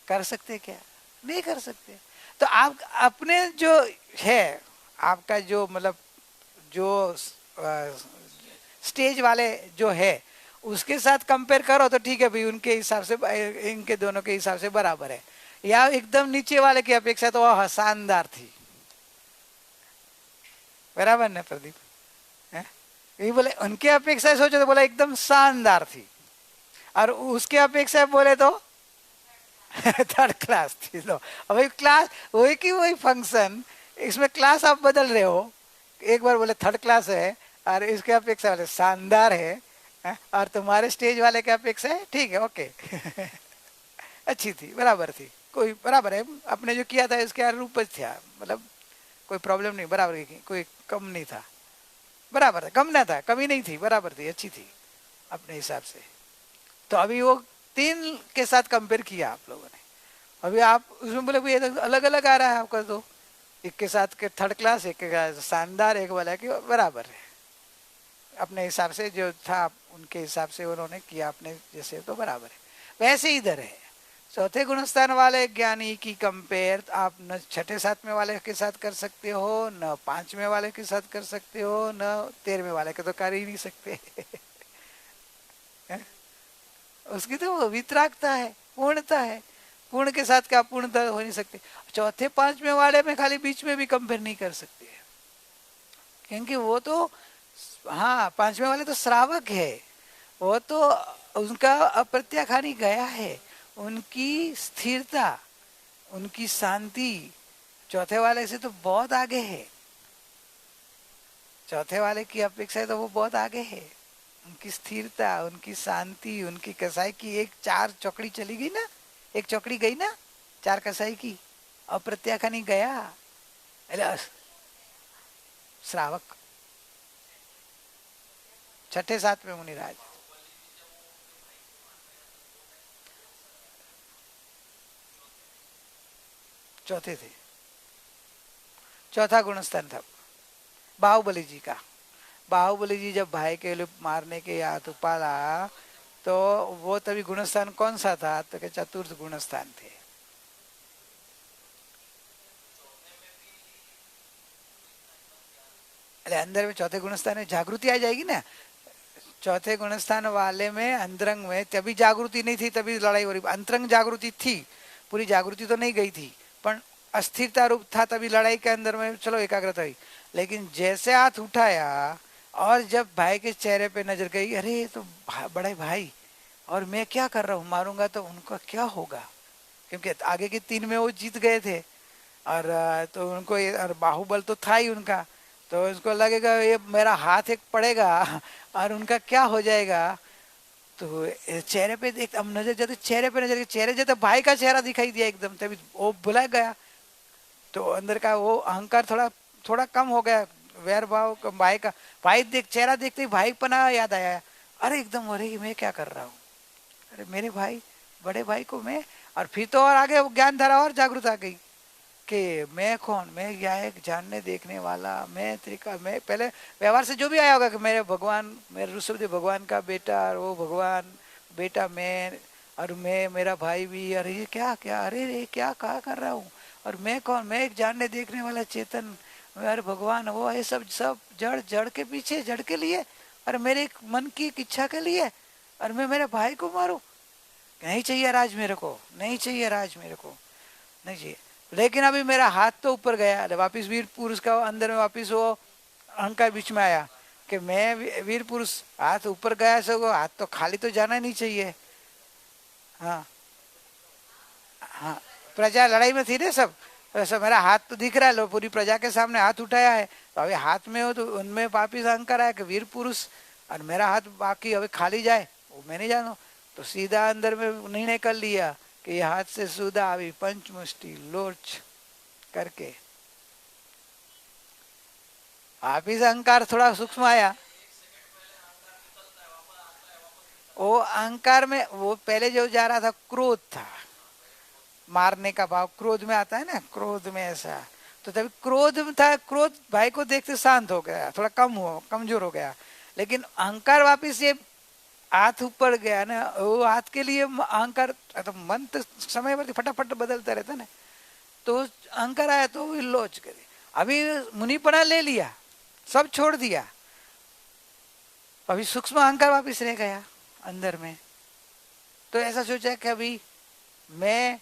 कर सकते क्या, नहीं कर सकते। तो आप अपने जो है, आपका जो मतलब जो स्टेज वाले जो है उसके साथ कंपेयर करो तो ठीक है भाई, उनके हिसाब से, इनके दोनों के हिसाब से बराबर है, या एकदम नीचे वाले की अपेक्षा तो वह शानदार थी, बराबर ना प्रदीप, ये बोले उनके अपेक्षा सोचो तो बोला एकदम शानदार थी, और उसके अपेक्षा बोले तो थर्ड क्लास थी। तो वही क्लास, वही की वही फंक्शन, इसमें क्लास आप बदल रहे हो, एक बार बोले थर्ड क्लास है, और इसके अपेक्षा वाले शानदार है, और तुम्हारे स्टेज वाले के अपेक्षा है ठीक है, ओके अच्छी थी, बराबर थी, कोई बराबर है, अपने जो किया था इसके अनुरूप था, मतलब कोई प्रॉब्लम नहीं, बराबर की, कोई कम नहीं था, बराबर था, कम ना था, कमी नहीं थी, बराबर थी, अच्छी थी अपने हिसाब से। तो अभी वो तीन के साथ कंपेयर किया आप लोगों ने, अभी आप उसमें बोले भाई अलग अलग आ रहा है आपका, तो एक के साथ के थर्ड क्लास, एक के शानदार, एक वाला के बराबर है, अपने हिसाब से जो था उनके हिसाब से उन्होंने किया अपने जैसे, तो बराबर है। वैसे इधर है, चौथे गुणस्थान वाले ज्ञानी की कंपेयर आप न छठे सातवें वाले के साथ कर सकते हो, न पांचवें वाले के साथ कर सकते हो, न 13वें वाले के तो कर ही नहीं सकते उसकी तो वो वितरागता है, पूर्णता है, पूर्ण के साथ क्या पूर्णता हो नहीं सकती। चौथे पांचवें वाले में खाली बीच में भी कंपेयर नहीं कर सकते, क्योंकि वो तो, हाँ पांचवें वाले तो श्रावक है, वो तो उनका अप्रत्याखानी गया है, उनकी स्थिरता, उनकी शांति चौथे वाले से तो बहुत आगे है, चौथे वाले की अपेक्षा तो वो बहुत आगे है, उनकी स्थिरता, उनकी शांति, उनकी कसाई की एक चार चौकड़ी चली गई ना, एक चौकड़ी गई ना, चार कसाई की अप्रत्याखानी गया, श्रावक छठे सातवें मुनिराज, चौथे थे, चौथा गुणस्थान था बाहुबली जी का। बाहुबली जी जब भाई के लिए मारने के हाथ उपाला तो वो तभी गुणस्थान कौन सा था, तो के चतुर्थ गुणस्थान थे। अरे अंदर में चौथे गुणस्थान में जागृति आ जाएगी ना। चौथे गुणस्थान वाले में अंतरंग में तभी जागृति नहीं थी, तभी लड़ाई हो रही। अंतरंग जागृति थी, पूरी जागृति तो नहीं गई थी, पर अस्थिरता रूप था, तभी लड़ाई के अंदर में चलो एकाग्रता हुई। लेकिन जैसे हाथ उठाया और जब भाई के चेहरे पे नजर गई, अरे ये तो बड़े भाई, और मैं क्या कर रहा हूँ, मारूंगा तो उनका क्या होगा, क्योंकि आगे के 3 में वो जीत गए थे। और तो उनको और बाहुबल तो था ही उनका, तो उसको लगेगा ये मेरा हाथ एक पड़ेगा और उनका क्या हो जाएगा। तो चेहरे पे देख, अब नजर जाते चेहरे पे, नजर चेहरे जाते भाई का चेहरा दिखाई दिया एकदम, तभी वो बुला गया। तो अंदर का वो अहंकार थोड़ा थोड़ा कम हो गया, वैर भाव भाई का। भाई देख चेहरा देखते ही भाई पना याद आया, अरे एकदम, अरे मैं क्या कर रहा हूँ, अरे मेरे भाई, बड़े भाई को मैं। और फिर तो और आगे ज्ञान धारा और जागृत आ गई कि मैं कौन, मैं क्या एक जानने देखने वाला, मैं त्रिका, मैं पहले व्यवहार से जो भी आया होगा कि मेरे भगवान, मेरे ऋषभदेव भगवान का बेटा, और वो भगवान बेटा मैं, और मैं मेरा भाई भी, अरे ये क्या क्या, अरे ये क्या कहा कर रहा हूँ, और मैं कौन, मैं एक जानने देखने वाला चेतन, अरे भगवान वो ये सब सब जड़, जड़ के पीछे, जड़ के लिए, और मेरे एक मन की एक इच्छा के लिए, और मैं मेरे भाई को मारूं, नहीं चाहिए राज मेरे को, नहीं चाहिए राज मेरे को, नहीं चाहिए। लेकिन अभी मेरा हाथ तो ऊपर गया, वापिस वीर पुरुष का अंदर में वापिस वो अहंकार बीच में आया कि मैं वीर पुरुष, हाथ ऊपर गया, सो हाथ तो खाली तो जाना नहीं चाहिए। हाँ हाँ, प्रजा लड़ाई में थी ना सब, ऐसा मेरा हाथ तो दिख रहा है, पूरी प्रजा के सामने हाथ उठाया है, तो अभी हाथ में हो तो उनमें वापिस अहंकार आया कि वीर पुरुष, और मेरा हाथ बाकी अभी खाली जाए वो मैं नहीं जानू। तो सीधा अंदर में निर्णय कर लिया कि ये हाथ से सुधा अभी पंचमुष्टि लोच करके, वापिस अहंकार थोड़ा सूक्ष्म आया। वो अहंकार में वो पहले जो जा रहा था क्रोध था, मारने का भाव क्रोध में आता है ना, क्रोध में ऐसा, तो तभी क्रोध में था, क्रोध भाई को देखते शांत हो गया, थोड़ा कम हो, कमजोर हो गया। लेकिन अहंकार वापिस ये हाथ ऊपर गया ना, वो हाथ के लिए अहंकार, तो मन तो समय पर फटाफट बदलता रहता ना, तो अहंकार आया तो लोच करे, अभी मुनिपना ले लिया, सब छोड़ दिया, अभी सूक्ष्म अहंकार वापिस रह गया अंदर में। तो ऐसा सोचा कि अभी मैं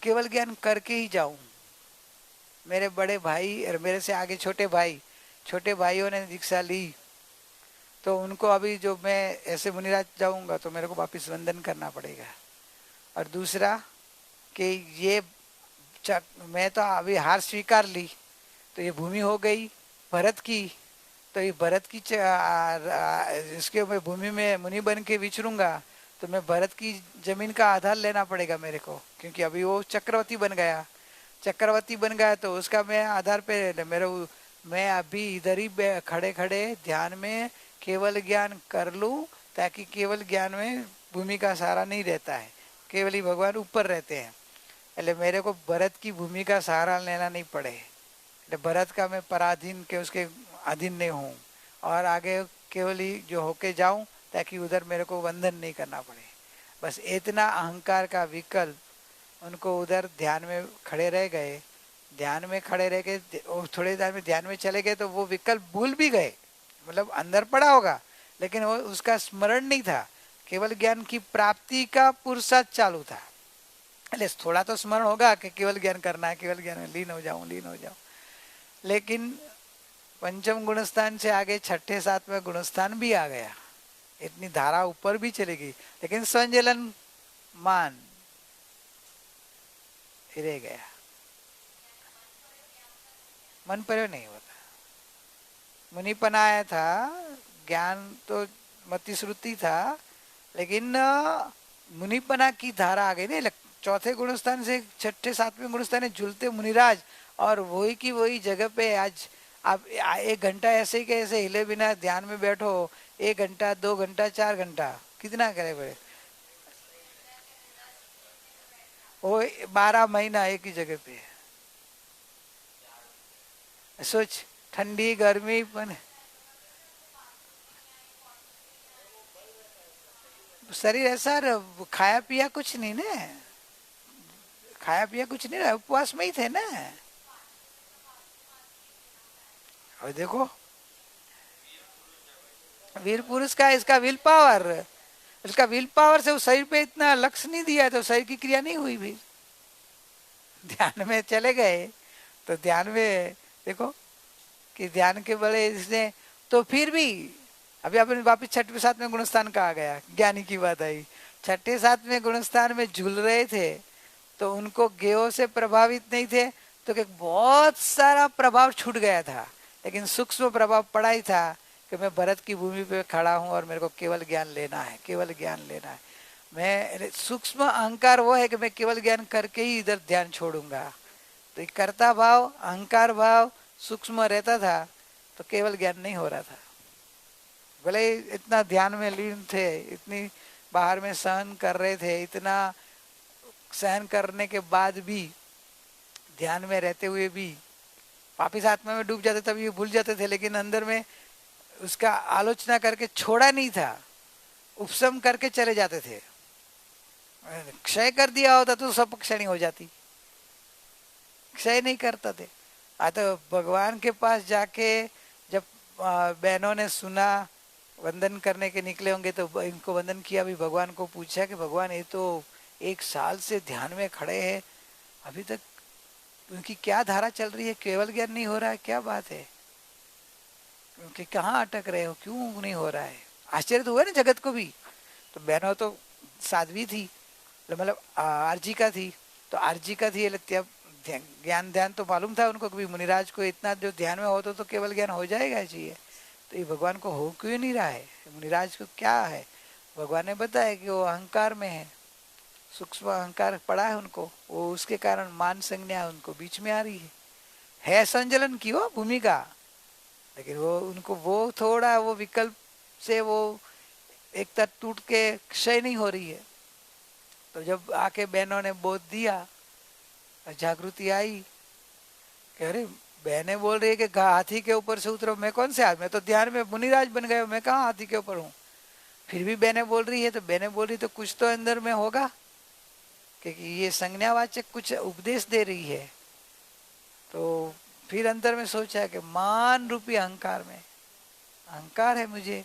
केवल ज्ञान करके ही जाऊं, मेरे बड़े भाई और मेरे से आगे छोटे भाई, छोटे भाइयों ने दीक्षा ली, तो उनको अभी जो मैं ऐसे मुनिराज जाऊंगा तो मेरे को वापिस वंदन करना पड़ेगा। और दूसरा कि ये मैं तो अभी हार स्वीकार ली, तो ये भूमि हो गई भरत की, तो ये भरत की इसके मैं भूमि में मुनि बन के विचरूंगा, तो मैं भरत की जमीन का आधार लेना पड़ेगा मेरे को, क्योंकि अभी वो चक्रवर्ती बन गया, चक्रवर्ती बन गया तो उसका मैं आधार पे मेरे, मैं अभी इधर ही खड़े खड़े ध्यान में केवल ज्ञान कर लूं, ताकि केवल ज्ञान में भूमि का सहारा नहीं रहता है, केवल ही भगवान ऊपर रहते हैं, એટલે मेरे को भरत की भूमि का सहारा लेना नहीं पड़े, એટલે भरत का मैं पराधीन के उसके अधीन नहीं हूँ, और आगे केवल ही जो होके जाऊं, ताकि उधर मेरे को वंदन नहीं करना पड़े। बस इतना अहंकार का विकल्प उनको उधर ध्यान में खड़े रह गए, ध्यान में खड़े रह गए, थोड़े देर में ध्यान में चले गए तो वो विकल्प भूल भी गए, मतलब अंदर पड़ा होगा लेकिन वो उसका स्मरण नहीं था, केवल ज्ञान की प्राप्ति का पुरुषार्थ चालू था। એટલે थोड़ा तो स्मरण होगा कि केवल ज्ञान करना है, केवल ज्ञान में लीन हो जाऊं, लीन हो जाऊं। लेकिन पंचम गुणस्थान से आगे छठे सातवें गुणस्थान भी आ गया, इतनी धारा ऊपर भी चली गई, लेकिन संजलन मान रह गया, मन पर नहीं होता। मुनिपन आया था, ज्ञान तो मति श्रुति था, लेकिन मुनिपना की धारा आ गई नहीं, चौथे गुणस्थान से छठे सातवें गुणस्थान झूलते मुनिराज, और वही की वही जगह पे आज आप 1 घंटा ऐसे ही कैसे हिले बिना ध्यान में बैठो, 1 घंटा 2 घंटा 4 घंटा कितना करे बड़े, वो 12 महीना एक ही जगह पे, सोच ठंडी गर्मी पण शरीर ऐसा खाया पिया कुछ नहीं ना, खाया पिया कुछ नहीं रहा, उपवास में ही थे ना। और देखो वीर पुरुष का इसका विल पावर, इसका विल पावर से उस शरीर पे इतना लक्ष्य नहीं दिया तो शरीर की क्रिया नहीं हुई भी। ध्यान में चले गए तो ध्यान में देखो कि ध्यान के बड़े इसने तो फिर भी अभी अपने वापिस छठे सातवें गुणस्थान का आ गया, ज्ञानी की बात आई। छठे सातवें गुणस्थान में झूल रहे थे तो उनको गेहो से प्रभावित नहीं थे तो कि बहुत सारा प्रभाव छूट गया था, लेकिन सूक्ष्म प्रभाव पड़ा ही था कि मैं भरत की भूमि पे खड़ा हूं और मेरे को केवल ज्ञान लेना है, केवल ज्ञान लेना है। मैं सूक्ष्म अहंकार वो है कि मैं केवल ज्ञान करके ही इधर ध्यान छोड़ूंगा। तो कर्ता भाव अहंकार भाव सूक्ष्म रहता था तो केवल ज्ञान नहीं हो रहा था। भले इतना ध्यान में लीन थे, इतनी बाहर में सहन कर रहे थे, इतना सहन करने के बाद भी ध्यान में रहते हुए भी वापिस आत्मा में डूब जाते तब ये भूल जाते थे, लेकिन अंदर में उसका आलोचना करके छोड़ा नहीं था, उपशम करके चले जाते थे। क्षय कर दिया होता तो सब क्षणी हो जाती, क्षय नहीं करता थे। तो भगवान के पास जाके जब बहनों ने सुना वंदन करने के निकले होंगे तो इनको वंदन किया, भी भगवान को पूछा कि भगवान ये तो 1 साल से ध्यान में खड़े हैं, अभी तक उनकी क्या धारा चल रही है, केवल ज्ञान नहीं हो रहा है, क्या बात है, क्योंकि कहाँ अटक रहे हो, क्यों नहीं हो रहा है। आश्चर्य तो हुआ ना जगत को भी। तो बहनों तो साध्वी थी, मतलब आर्जिका थी, तो आर्जिका थी ज्ञान ध्यान तो मालूम था उनको भी मुनिराज को इतना जो ध्यान में हो तो केवल ज्ञान हो जाएगा चाहिए, तो ये भगवान को हो क्यों नहीं रहा है, मुनिराज को क्या है। भगवान ने बताया कि वो अहंकार में है, सूक्ष्म अहंकार पड़ा है उनको, वो उसके कारण मान संज्ञा उनको बीच में आ रही है संजलन की वो भूमिका, लेकिन वो उनको वो थोड़ा वो विकल्प से वो एक तरह टूट के क्षय नहीं हो रही है। तो जब आके बहनों ने बोध दिया, जागृति आई कि अरे बहनें बोल रही है कि हाथी के ऊपर से उतरो, मैं कौन से हाथ, मैं तो ध्यान में मुनिराज बन गया, मैं कहाँ हाथी के ऊपर हूँ। फिर भी बहनें बोल रही है, तो बहनें बोल रही तो कुछ तो अंदर में होगा, क्योंकि ये संज्ञावाचक कुछ उपदेश दे रही है। तो फिर अंदर में सोचा कि मान रूपी अहंकार में, अहंकार है मुझे,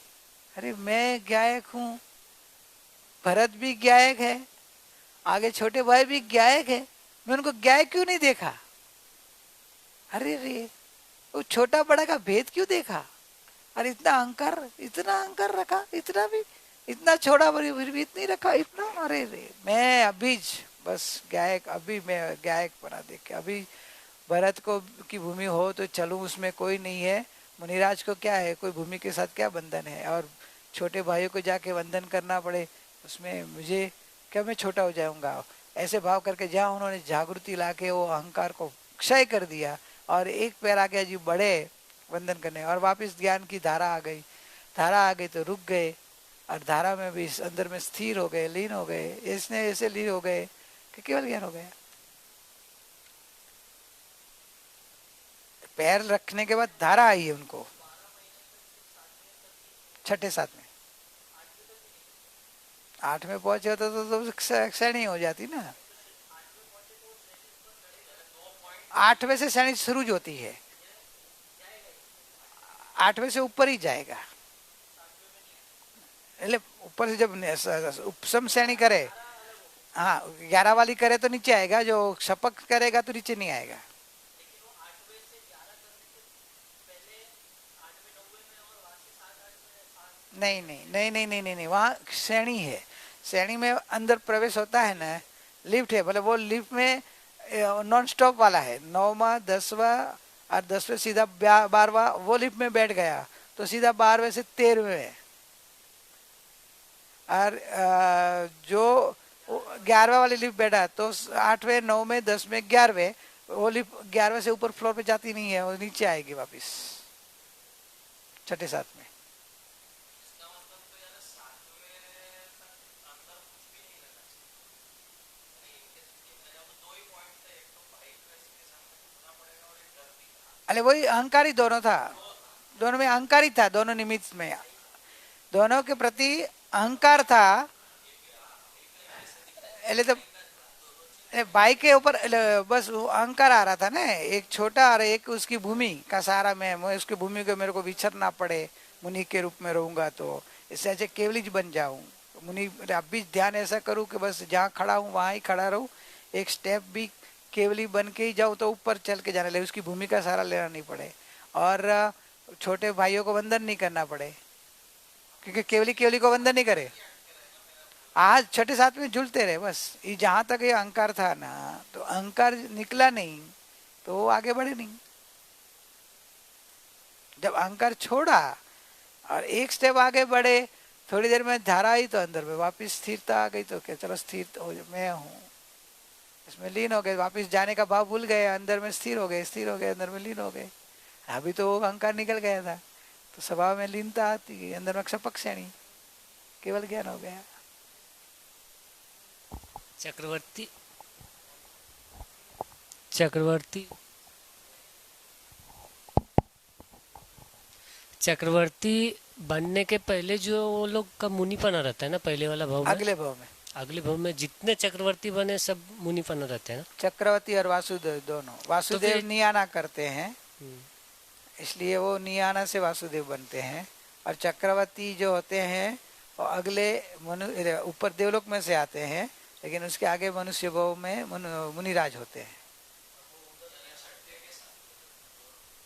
अरे मैं गायक हूँ, भरत भी गायक है, आगे छोटे भाई भी गायक है, मैं उनको गायक क्यों नहीं देखा, अरे रे वो छोटा बड़ा का भेद क्यों देखा, अरे इतना अहंकार रखा, इतना भी इतना छोड़ा फिर भी इतनी रखा इतना, अरे रे मैं अभी बस गायक, अभी मैं गायक बना देख, अभी भरत को की भूमि हो तो चलूं, उसमें कोई नहीं है, मुनिराज को क्या है, कोई भूमि के साथ क्या बंधन है, और छोटे भाइयों को जाके वंदन करना पड़े उसमें मुझे क्या, मैं छोटा हो जाऊंगा, ऐसे भाव करके जहाँ उन्होंने जागृति लाके वो अहंकार को क्षय कर दिया और एक पैर आगे जी बढ़े वंदन करने, और वापस ज्ञान की धारा आ गई, धारा आ गई तो रुक गए, और धारा में भी अंदर में स्थिर हो गए, लीन हो गए, इसने ऐसे लीन हो गए कि केवल ज्ञान हो गया। पैर रखने के बाद धारा आई है उनको, छठे साथ में 8 में पहुंचे होते तो श्रेणी हो जाती ना, 8वें से श्रेणी शुरू होती है, 8वें से ऊपर ही जाएगा, એટલે ऊपर से जब उपसम श्रेणी करे, हाँ 11 वाली करे तो नीचे आएगा, जो शपक करेगा तो नीचे नहीं आएगा। नहीं नहीं नहीं नहीं नहीं नहीं, नहीं वहाँ श्रेणी है, श्रेणी में अंदर प्रवेश होता है ना, लिफ्ट है, मतलब वो लिफ्ट में नॉन स्टॉप वाला है, 9वां 10वां और 10वें सीधा 12वां, वो लिफ्ट में बैठ गया तो सीधा 12वें से 13वें, और जो 11वां वाली लिफ्ट बैठा तो 8वें 9वें 10वें 11वें, वो लिफ्ट 11वें से ऊपर फ्लोर पे जाती नहीं है, वो नीचे आएगी वापिस छठे साथ में। अरे वही अहंकारी दोनों था, दोनों में अहंकारी था, दोनों निमित्त में दोनों के प्रति अहंकार था। એટલે तो भाई के ऊपर बस वो अहंकार आ रहा था ना, एक छोटा और एक उसकी भूमि का सहारा, मैं उसकी भूमि को मेरे को विचरना पड़े, मुनि के रूप में रहूंगा तो इससे अच्छे केवली बन जाऊं। मुनि अब भी ध्यान ऐसा करूं कि बस जहाँ खड़ा हूँ वहां ही खड़ा रहूं, एक स्टेप भी केवली बन के ही जाऊं तो ऊपर चल के जाने लगे, उसकी भूमि का सहारा लेना नहीं पड़े, और छोटे भाइयों को वंदन नहीं करना पड़े, क्योंकि केवली केवली को वंदन नहीं करे, आज छठे साथ में झूलते रहे बस। ये जहां तक ये अहंकार था ना, तो अहंकार निकला नहीं तो वो आगे बढ़े नहीं। जब अहंकार छोड़ा और एक स्टेप आगे बढ़े, थोड़ी देर में धारा आई तो अंदर में वापस स्थिरता आ गई, तो क्या चलो स्थिर हो, मैं हूँ इसमें लीन हो गए, वापस जाने का भाव भूल गए, अंदर में स्थिर हो गए, स्थिर हो गए, अंदर में लीन हो गए। अभी तो वो अहंकार निकल गया था, तो स्वभाव में लीनता आती है, अंदर में क्षपक श्रेणी, केवल ज्ञान हो गया। चक्रवर्ती चक्रवर्ती चक्रवर्ती बनने के पहले जो वो लोग का मुनिपना रहता है ना, पहले वाला भाव में, अगले भाव में, अगले भाव में जितने चक्रवर्ती बने सब मुनिपना रहते हैं ना। चक्रवर्ती और वासुदेव दोनों, वासुदेव तो नियाना करते हैं इसलिए वो नियाना से वासुदेव बनते हैं, और चक्रवर्ती जो होते हैं वो अगले ऊपर देवलोक में से आते हैं, लेकिन उसके आगे मनुष्य भाव में मुनिराज होते हैं।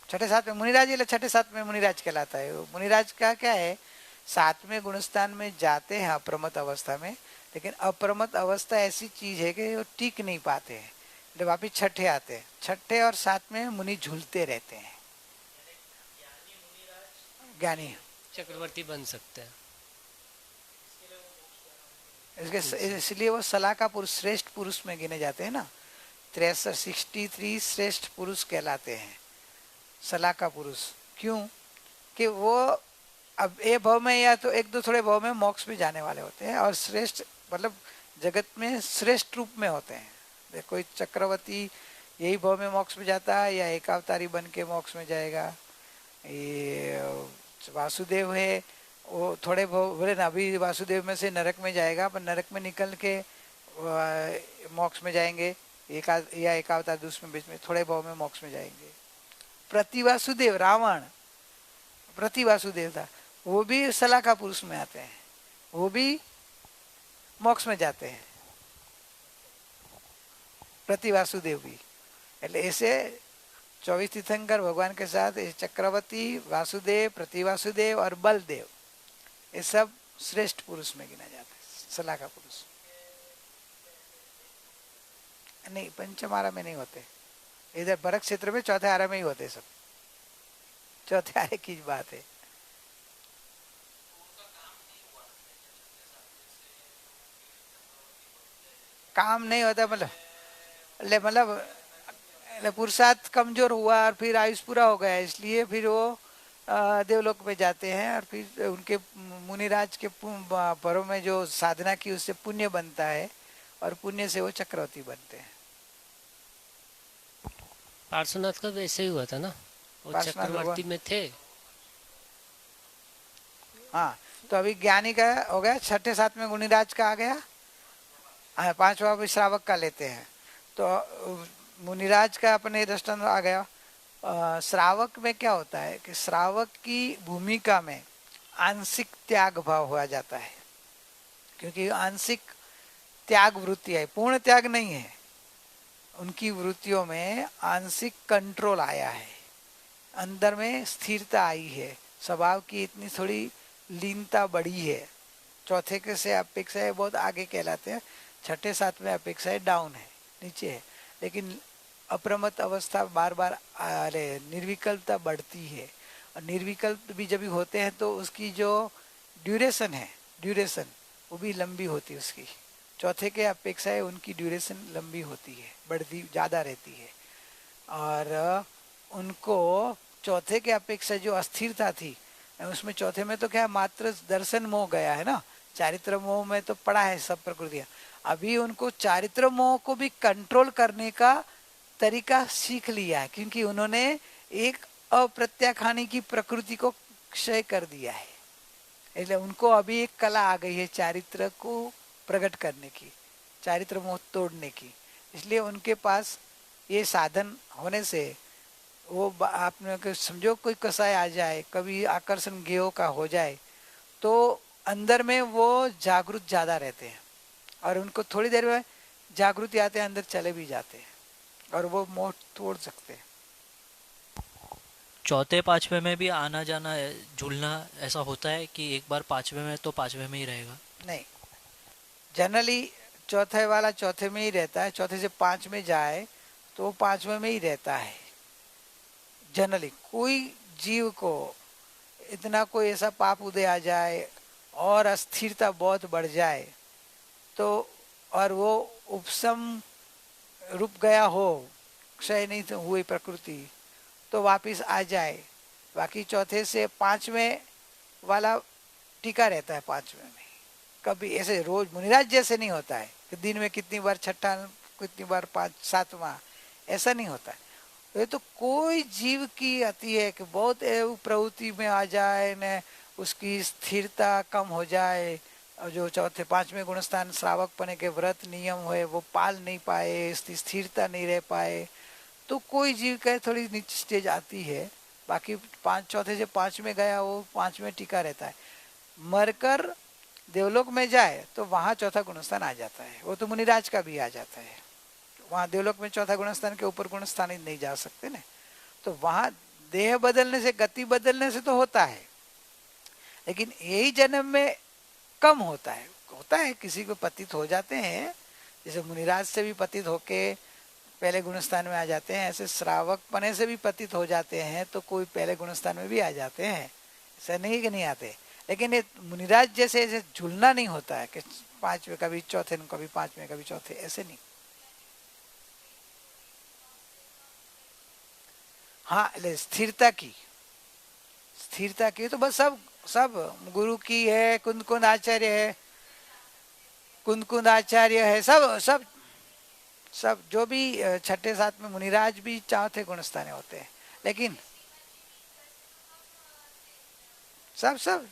छठे साथ में मुनिराज, ये छठे साथ में मुनिराज कहलाता है। मुनिराज का क्या है, सातवें गुणस्थान में जाते हैं अप्रमत अवस्था में, लेकिन अप्रमत अवस्था ऐसी चीज है कि वो टिक नहीं पाते हैं, जब वापिस छठे आते हैं, छठे और साथ में मुनि झूलते रहते हैं। ज्ञानी चक्रवर्ती बन सकते हैं, इसलिए वो सलाह का पुरुष, श्रेष्ठ पुरुष में गिने जाते हैं ना, 63 श्रेष्ठ पुरुष कहलाते हैं सलाह का पुरुष। क्यों कि वो अब ए भाव में या तो एक दो थोड़े भाव में मोक्ष भी जाने वाले होते हैं, और श्रेष्ठ मतलब जगत में श्रेष्ठ रूप में होते हैं। कोई चक्रवर्ती यही भाव में मोक्ष में जाता है, या एकावतारी बन के मोक्ष में जाएगा। ये वासुदेव है, वो थोड़े बोले ना, अभी वासुदेव में से नरक में जाएगा, पर नरक में निकल के मोक्ष में जाएंगे, या एकावतार दूसरे बीच में थोड़े भाव में मोक्ष में जाएंगे। प्रतिवासुदेव, रावण प्रतिवासुदेव था, वो भी सलाह का पुरुष में आते हैं, वो भी मोक्ष में जाते हैं, प्रतिवासुदेव भी। ऐसे 24 तीर्थंकर भगवान के साथ चक्रवर्ती, वासुदेव, प्रतिवासुदेव और बलदेव, ये सब श्रेष्ठ पुरुष में गिना जाता है, सलाह का पुरुष। नहीं, पंचम आरा में नहीं होते, इधर भरत क्षेत्र में चौथे आरा में ही होते सब, चौथे आरे की बात है। काम नहीं होता, मतलब पुरुषार्थ कमजोर हुआ और फिर आयुष पूरा हो गया, इसलिए फिर वो देवलोक में जाते हैं, और फिर उनके मुनिराज के पर्व में जो साधना की उससे पुण्य बनता है, और पुण्य से वो चक्रवर्ती बनते हैं। पार्श्वनाथ का भी ऐसे ही हुआ था ना, वो चक्रवर्ती में थे। हाँ, तो अभी ज्ञानी का हो गया, छठे साथ में मुनिराज का आ गया, पांचवा भी श्रावक का लेते हैं। तो मुनिराज का अपने दृष्टांत आ गया। श्रावक में क्या होता है कि श्रावक की भूमिका में आंशिक त्याग भाव हुआ जाता है, क्योंकि आंशिक त्याग वृत्ति है, पूर्ण त्याग नहीं है। उनकी वृत्तियों में आंशिक कंट्रोल आया है, अंदर में स्थिरता आई है, स्वभाव की इतनी थोड़ी लीनता बढ़ी है। चौथे के से अपेक्षा है बहुत आगे कहलाते हैं, छठे साथ में अपेक्षा है डाउन है, नीचे है। लेकिन अप्रमत अवस्था बार बार निर्विकल्पता बढ़ती है, और निर्विकल्प भी जब होते हैं तो उसकी जो ड्यूरेशन है, ड्यूरेशन वो भी लंबी होती है उसकी। चौथे के अपेक्षा है उनकी ड्यूरेशन लंबी होती है, बढ़ती ज़्यादा रहती है। और उनको चौथे के अपेक्षा जो अस्थिरता थी उसमें, चौथे में तो क्या मात्र दर्शन मोह गया है ना, चारित्र मोह में तो पड़ा है सब प्रकृतियाँ। अभी उनको चारित्र मोह को भी कंट्रोल करने का तरीका सीख लिया है, क्योंकि उन्होंने एक अप्रत्याखानी की प्रकृति को क्षय कर दिया है। એટલે उनको अभी एक कला आ गई है चारित्र को प्रकट करने की, चारित्र मोह तोड़ने की। इसलिए उनके पास ये साधन होने से वो आपने समझो कोई कसाय आ जाए, कभी आकर्षण गेहो का हो जाए, तो अंदर में वो जागरूक ज्यादा रहते हैं और उनको थोड़ी देर में जागृति आते हैं, अंदर चले भी जाते हैं और वो मोह तोड़ सकते हैं। चौथे पांचवे में भी आना जाना झूलना ऐसा होता है कि एक बार पांचवे में तो पांचवे में ही रहेगा? नहीं, जनरली चौथे वाला चौथे में ही रहता है, चौथे से पांच में जाए तो पांचवे में ही रहता है। जनरली कोई जीव को इतना कोई ऐसा पाप उदय आ जाए और अस्थिरता बहुत बढ़ जाए तो, और वो उपशम रुक गया हो, क्षय नहीं तो हुई प्रकृति, तो वापिस आ जाए। बाकी चौथे से पांचवें वाला टिका रहता है पांचवें में। कभी ऐसे रोज मुनिराज जैसे नहीं होता है कि दिन में कितनी बार छठा, कितनी बार पांच सातवां, ऐसा नहीं होता है। ये तो कोई जीव की आती है कि बहुत प्रवृत्ति में आ जाए न, उसकी स्थिरता कम हो जाए, और जो चौथे पांचवें गुणस्थान श्रावक पने के व्रत नियम हुए वो पाल नहीं पाए, स्थिरता नहीं रह पाए, तो कोई जीव का थोड़ी नीचे स्टेज आती है। बाकी पांच चौथे से पांच में गया वो पांच में टिका रहता है। मरकर देवलोक में जाए तो वहां चौथा गुणस्थान आ जाता है, वो तो मुनिराज का भी आ जाता है। वहां देवलोक में चौथा गुणस्थान के ऊपर गुणस्थान ही नहीं जा सकते ना, तो वहां देह बदलने से, गति बदलने से तो होता है, लेकिन यही जन्म में कम होता है। होता है किसी को पतित हो जाते हैं, जैसे मुनिराज से भी पतित होके पहले गुणस्थान में आ जाते हैं, ऐसे श्रावक पने से भी पतित हो जाते हैं तो कोई पहले गुणस्थान में भी आ जाते हैं, ऐसा नहीं कि नहीं आते। लेकिन ये मुनिराज जैसे ऐसे झूलना नहीं होता है कि पांचवें कभी चौथे, कभी पांचवें कभी चौथे, ऐसे नहीं। हाँ, स्थिरता की, स्थिरता की तो बस सब सब गुरु की है, कुंद कुंद आचार्य है, कुंद कुंद आचार्य है, सब सब सब जो भी छठे साथ में मुनिराज भी चौथे गुणस्थान होते हैं। लेकिन सब सब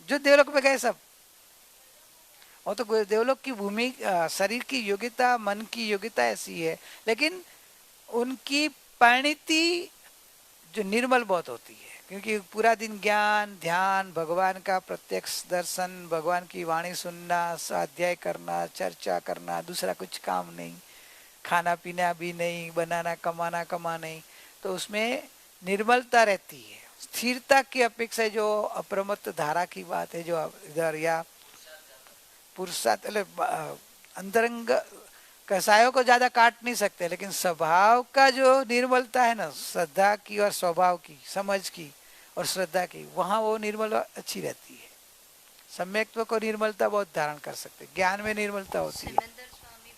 जो देवलोक में गए सब, वो तो देवलोक की भूमि, शरीर की योग्यता, मन की योग्यता ऐसी है, लेकिन उनकी परिणति जो निर्मल बहुत होती है, क्योंकि पूरा दिन ज्ञान ध्यान, भगवान का प्रत्यक्ष दर्शन, भगवान की वाणी सुनना, स्वाध्याय करना, चर्चा करना, दूसरा कुछ काम नहीं, खाना पीना भी नहीं, बनाना कमाना कमा नहीं, तो उसमें निर्मलता रहती है। स्थिरता की अपेक्षा जो अप्रमत्त धारा की बात है, जो इधर या पुरुषार्थ अंतरंग कसायों को ज्यादा काट नहीं सकते, लेकिन स्वभाव का जो निर्मलता है ना, श्रद्धा की और स्वभाव की, समझ की और श्रद्धा की, वहां वो निर्मल अच्छी रहती है। सम्यक्त्व को निर्मलता बहुत धारण कर सकते, ज्ञान में निर्मलता होती है।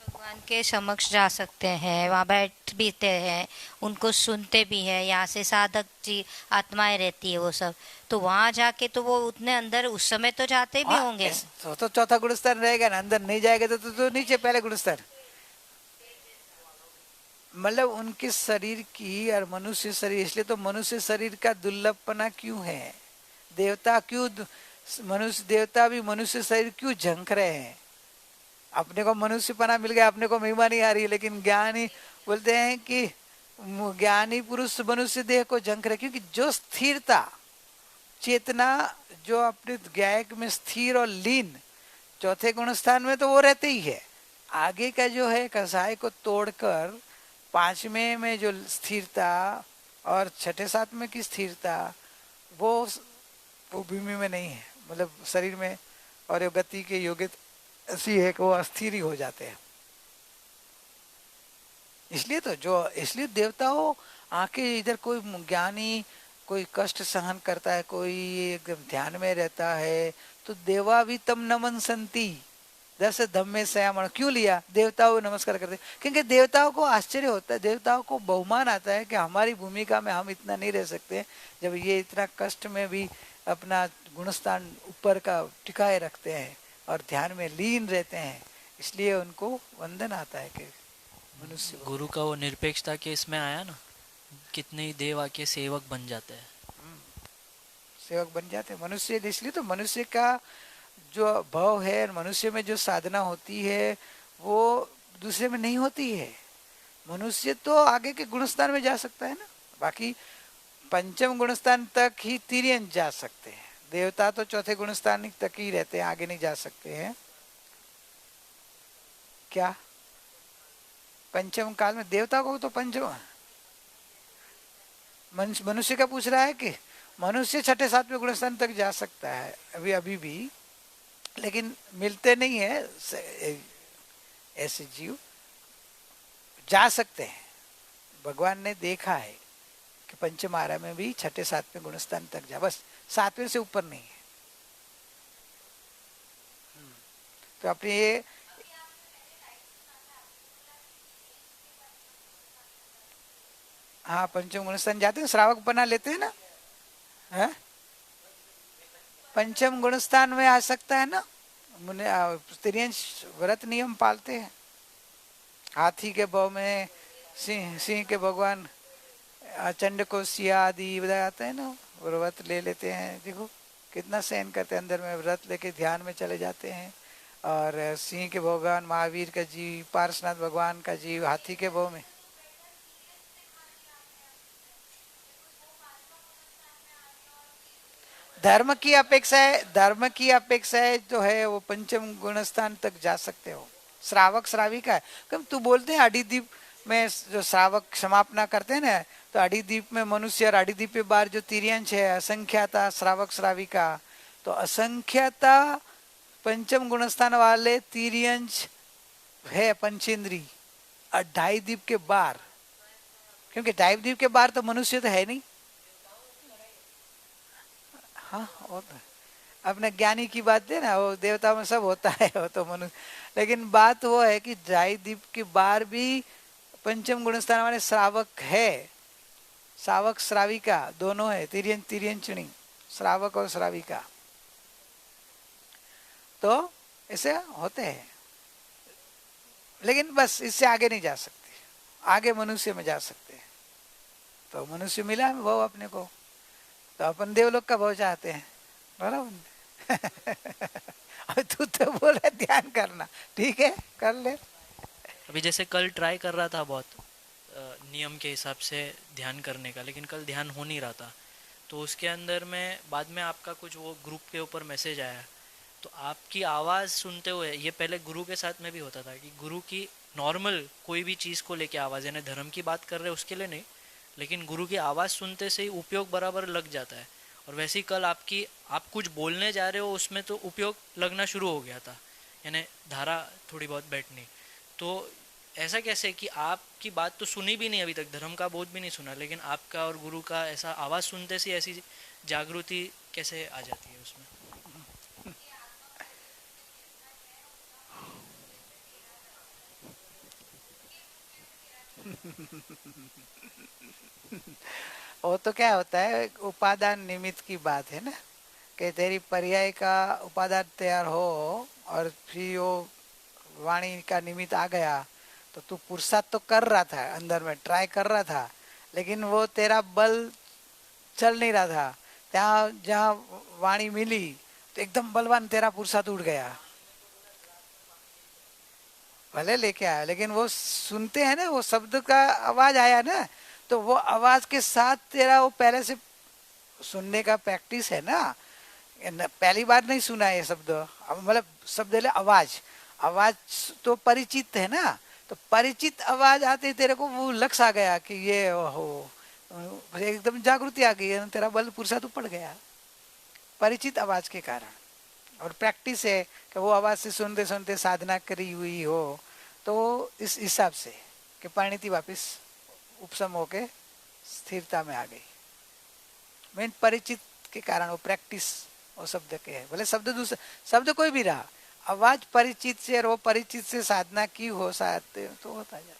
भगवान के समक्ष जा सकते हैं, वहाँ बैठ बीते हैं, उनको सुनते भी हैं, यहाँ से साधक जी आत्माएं रहती है वो सब, तो वहाँ जाके तो वो उतने अंदर उस समय तो जाते भी होंगे। तो चौथा गुणस्थान रहेगा ना, अंदर नहीं जाएगा तो नीचे पहले गुणस्थान। मतलब उनके शरीर की और मनुष्य शरीर, इसलिए तो मनुष्य शरीर का दुर्लभपना क्यों है, देवता क्यों, मनुष्य देवता भी मनुष्य शरीर क्यों झंक रहे हैं। अपने को मनुष्यपना मिल गया, अपने को महिमा नहीं आ रही है, लेकिन ज्ञानी बोलते हैं कि ज्ञानी पुरुष मनुष्य देह को झंक रहे, क्योंकि जो स्थिरता चेतना जो अपने ज्ञायक में स्थिर और लीन, चौथे गुणस्थान में तो वो रहते ही है। आगे का जो है कसाय को तोड़कर पांचवें में जो स्थिरता और छठे सात में की स्थिरता, वो भूमि में नहीं है, मतलब शरीर में, और ये गति के योग्य ऐसी है कि वो अस्थिर ही हो जाते हैं। इसलिए तो जो, इसलिए देवताओं आके इधर, कोई ज्ञानी कोई कष्ट सहन करता है, कोई एकदम ध्यान में रहता है, तो देवा भी तम नमन संति दस धम्मे सयामण क्यों लिया, देवताओं नमस्कार करते, क्योंकि देवताओं को आश्चर्य होता है, देवताओं को बहुमान आता है कि हमारी भूमिका में हम इतना नहीं रह सकते, जब ये इतना कष्ट में भी अपना गुणस्थान ऊपर का टिकाए रखते हैं और ध्यान में लीन रहते हैं, इसलिए उनको वंदन आता है कि मनुष्य। गुरु का वो निरपेक्षता के इसमें आया ना, कितने ही देव आके सेवक बन जाते हैं। सेवक बन जाते हैं मनुष्य। इसलिए तो मनुष्य का जो भाव है, मनुष्य में जो साधना होती है वो दूसरे में नहीं होती है। मनुष्य तो आगे के गुणस्थान में जा सकता है ना, बाकी पंचम गुणस्थान तक ही तिर्यंत जा सकते हैं। देवता तो चौथे गुणस्थान तक ही रहते हैं, आगे नहीं जा सकते हैं। क्या पंचम काल में देवता को तो पंचम, मनुष्य का पूछ रहा है कि मनुष्य छठे सातवें गुणस्थान तक जा सकता है अभी भी, लेकिन मिलते नहीं है ऐसे जीव। जा सकते हैं, भगवान ने देखा है कि पंचम आरा में भी छठे सातवें गुणस्थान तक जा, बस सातवें से ऊपर नहीं है। तो अपने ये हाँ पंचम गुणस्थान जाते हैं, श्रावक बना लेते हैं ना। है पंचम गुणस्थान में आ सकता है ना। तिर्यंश व्रत नियम पालते हैं। हाथी के भाव में सिंह के भगवान चंड को सिया आदि बताते हैं ना, व्रत ले लेते हैं। देखो कितना सहन करते हैं, अंदर में व्रत लेके ध्यान में चले जाते हैं। और सिंह के भगवान महावीर का जीव, पार्श्वनाथ भगवान का जीव हाथी के भाव में। धर्म की अपेक्षा है जो है वो पंचम गुणस्थान तक जा सकते हो। श्रावक श्राविका है, कम तू बोलते हैं अडिदीप में जो श्रावक समापना करते हैं ना, तो अडिदीप में मनुष्य और अडिदीप के बाहर जो तिर्यंश है असंख्याता श्रावक श्राविका, तो असंख्याता पंचम गुणस्थान वाले तिर्यंश है पंचेंद्री। और ढाई द्वीप के बाहर, क्योंकि ढाई द्वीप के बाहर तो मनुष्य तो है नहीं। हाँ अपने ज्ञानी की बात है ना, वो देवता में सब होता है, वो तो मनुष्य। लेकिन बात वो है कि ढाई द्वीप के बाहर भी पंचम गुणस्थान वाले श्रावक है, श्रावक श्राविका दोनों है, तिर्यंचुणी श्रावक और श्राविका, तो ऐसे होते हैं। लेकिन बस इससे आगे नहीं जा सकते, आगे मनुष्य में जा सकते हैं। तो मनुष्य मिला वो अपने को, तो अपन देवलोक का भाव चाहते हैं, बराबर। और तू तो बोल रहा ध्यान करना, ठीक है कर ले। अभी जैसे कल ट्राई कर रहा था बहुत नियम के हिसाब से ध्यान करने का, लेकिन कल ध्यान हो नहीं रहा था। तो उसके अंदर में बाद में आपका कुछ वो ग्रुप के ऊपर मैसेज आया, तो आपकी आवाज़ सुनते हुए, ये पहले गुरु के साथ में भी होता था कि गुरु की नॉर्मल कोई भी चीज़ को लेके आवाज़, यानी धर्म की बात कर रहे उसके लिए नहीं, लेकिन गुरु की आवाज़ सुनते से ही उपयोग बराबर लग जाता है। और वैसे ही कल आप कुछ बोलने जा रहे हो, उसमें तो उपयोग लगना शुरू हो गया था, यानी धारा थोड़ी बहुत बैठनी। तो ऐसा कैसे कि आपकी बात तो सुनी भी नहीं अभी तक, धर्म का बोध भी नहीं सुना, लेकिन आपका और गुरु का ऐसा आवाज़ सुनते से ऐसी जागृति कैसे आ जाती है उसमें? वो तो क्या होता है, उपादान निमित्त की बात है ना, कि तेरी पर्याय का उपादान तैयार हो और फिर वो वाणी का निमित्त आ गया, तो तू पुरुषार्थ तो कर रहा था, अंदर में ट्राई कर रहा था, लेकिन वो तेरा बल चल नहीं रहा था। जहाँ जहाँ वाणी मिली तो एकदम बलवान तेरा पुरुषार्थ उड़ गया, भले लेके आया, लेकिन वो सुनते हैं ना, वो शब्द का आवाज आया ना, तो वो आवाज के साथ तेरा वो पहले से सुनने का प्रैक्टिस है ना, पहली बार नहीं सुना ये शब्द, मतलब शब्द ले आवाज, आवाज तो परिचित है ना, तो परिचित आवाज आते तेरे को वो लक्ष्य आ गया कि ये हो, एकदम जागृति आ गई, तेरा बल पुरुषार्थ पड़ गया परिचित आवाज के कारण। और प्रैक्टिस है कि वो आवाज से सुनते सुनते साधना करी हुई हो, तो इस हिसाब से कि परिणति वापिस उपशम होके स्थिरता में आ गई। मेन परिचित के कारण वो प्रैक्टिस वो शब्द के है, भले शब्द दूसरा शब्द कोई भी रहा, आवाज परिचित से और वो परिचित से साधना की हो साथ तो होता जाता है।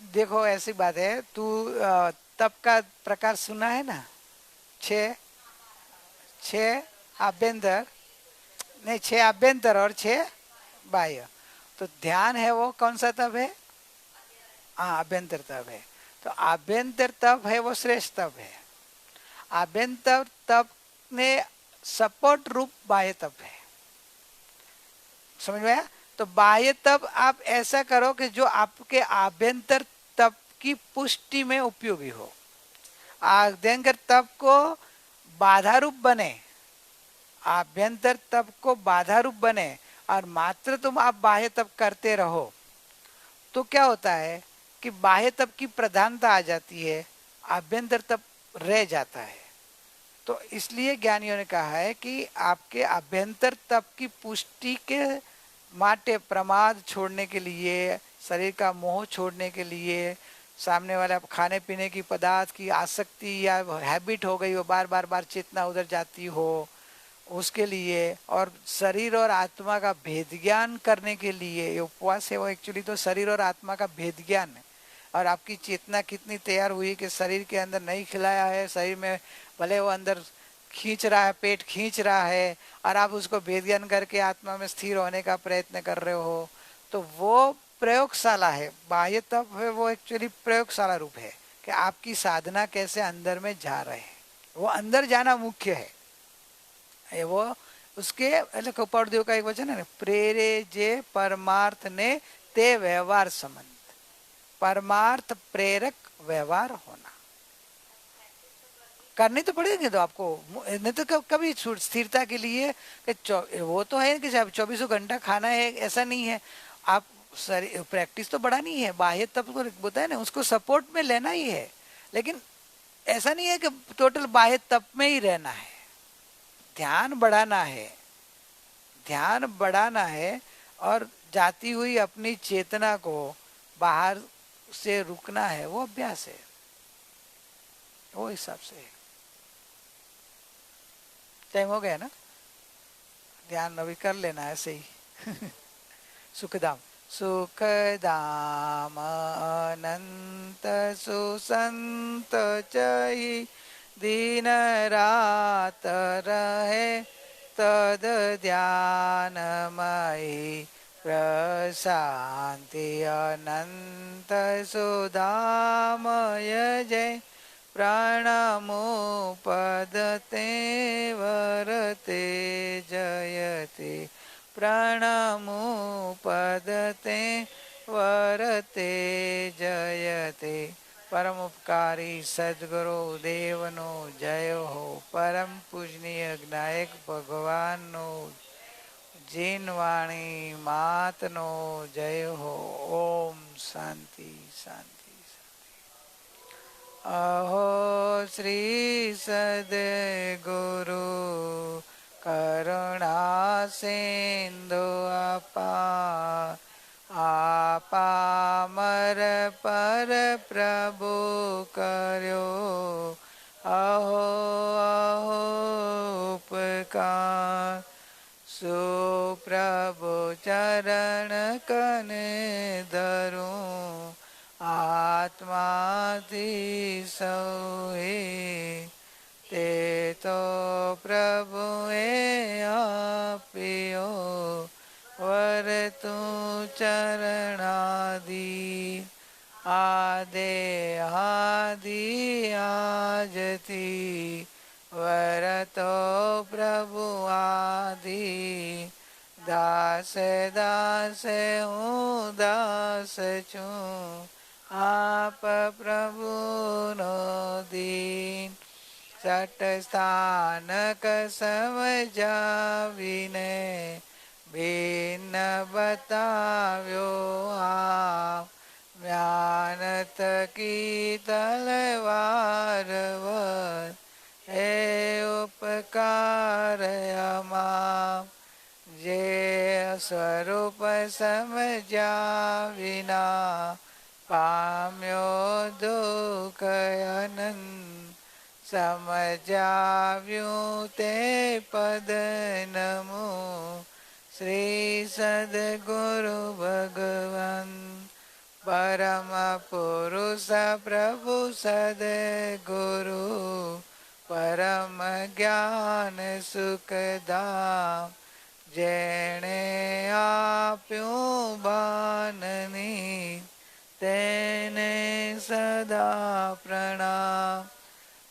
देखो ऐसी बात है, तू तप का प्रकार सुना है ना? छह, छह आभ्यंतर, नहीं छह आभ्यंतर और छह बाह्य। तो ध्यान है वो कौन सा तप है? हाँ, आभ्यंतर तप है। तो आभ्यंतर तप है वो श्रेष्ठ तप है। आभ्यंतर तप ने सपोर्ट रूप बाह्य तप है। समझ में आया? तो बाह्य तप आप ऐसा करो कि जो आपके आभ्यंतर तप की पुष्टि में उपयोगी हो। आभ्यंतर तप को बाधा रूप बने, आभ्यंतर तप को बाधा रूप बने और मात्र तुम आप बाह्य तप करते रहो, तो क्या होता है कि बाह्य तप की प्रधानता आ जाती है, आभ्यंतर तप रह जाता है। तो इसलिए ज्ञानियों ने कहा है कि आपके आभ्यंतर तप की पुष्टि के माटे प्रमाद छोड़ने के लिए, शरीर का मोह छोड़ने के लिए, सामने वाला खाने पीने की पदार्थ की आसक्ति या हैबिट हो गई हो, बार बार बार चेतना उधर जाती हो, उसके लिए, और शरीर और आत्मा का भेद ज्ञान करने के लिए ये उपवास है। वो एक्चुअली तो शरीर और आत्मा का भेद ज्ञान है। और आपकी चेतना कितनी तैयार हुई कि शरीर के अंदर नहीं खिलाया है, शरीर में भले वो अंदर खींच रहा है, पेट खींच रहा है, और आप उसको भेद ज्ञान करके आत्मा में स्थिर होने का प्रयत्न कर रहे हो, तो वो प्रयोगशाला है। बाह्य तप है वो एक्चुअली प्रयोगशाला रूप है कि आपकी साधना कैसे अंदर में जा रहे हैं। वो अंदर जाना मुख्य है। ये वो उसके कौपदेव का एक वचन है ना, प्रेरे जे परमार्थ ने ते व्यवहार संबंध। परमार्थ प्रेरक व्यवहार होना करनी तो पड़ेगी तो आपको, नहीं तो कभी स्थिरता के लिए वो तो है कि 24 घंटा खाना है ऐसा नहीं है। आप प्रैक्टिस तो बढ़ानी है, बाह्य तप को बोलता है ना, उसको सपोर्ट में लेना ही है। लेकिन ऐसा नहीं है कि टोटल बाह्य तप में ही रहना है। ध्यान बढ़ाना है, ध्यान बढ़ाना है, और जाती हुई अपनी चेतना को बाहर से रुकना है, वो अभ्यास है, वो हिसाब से है। टाइम हो गया ना? ध्यान अभी कर लेना है ऐसे ही। सुखदाम सुखदाम अनंत सुसंत चही दिन रात रहे तद ध्यानमयी प्रशांति अनंत सुधामय जय प्राणमुपदते वरते जयते प्राणमुपदते वरते जयते। परम उपकारी सदगुरु देवनो जय हो। परम पूजनीय ज्ञायक भगवान नो जिनवाणी मातनो जय हो। ओम शांति शांति। अहो श्री सद्गुरु करुणा सिंधु आपामर पर प्रभु कर्यो। अहो अहो उपकार सुप्रभु चरण कने धरूं आत्मा सोहे ते तो प्रभुए आपियो वर तू चरणादि आदे आदि आजती वर तो प्रभु आदि दास दास हूँ दास छूँ आप प्रभु नो दीन। सट स्थानक समझाविने भिन्न बताव्यो आप म्यानत की तलवार वर हे उपकार अमाप जे स्वरूप समझा विना पाम्यो दुख अनंत સમજાવ્યું તે પદ નમો શ્રી સદગુરુ ભગવાન પરમ પુરુષ પ્રભુ સદગુરુ પરમ જ્ઞાન સુખધામ જેણે આપ્યું બાનની તેને સદા પ્રણામ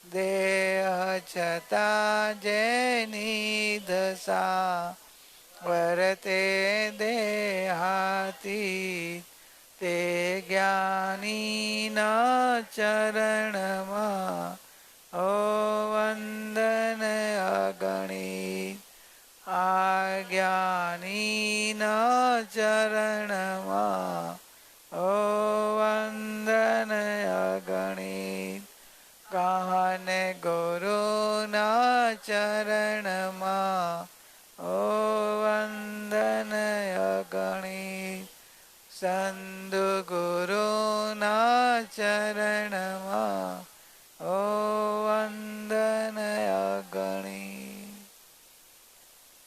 દેહ છતાં જેની દશા વર્તે દેહાતી તે જ્ઞાનીના ચરણમાં ઓ વંદન અગણિત આ જ્ઞાનીના ચરણમાં ઓ વંદન અગણિત કાહન ગુરુના ચરણમાં ઓ વંદન અગણિત સંત ગુરુના ચરણમાં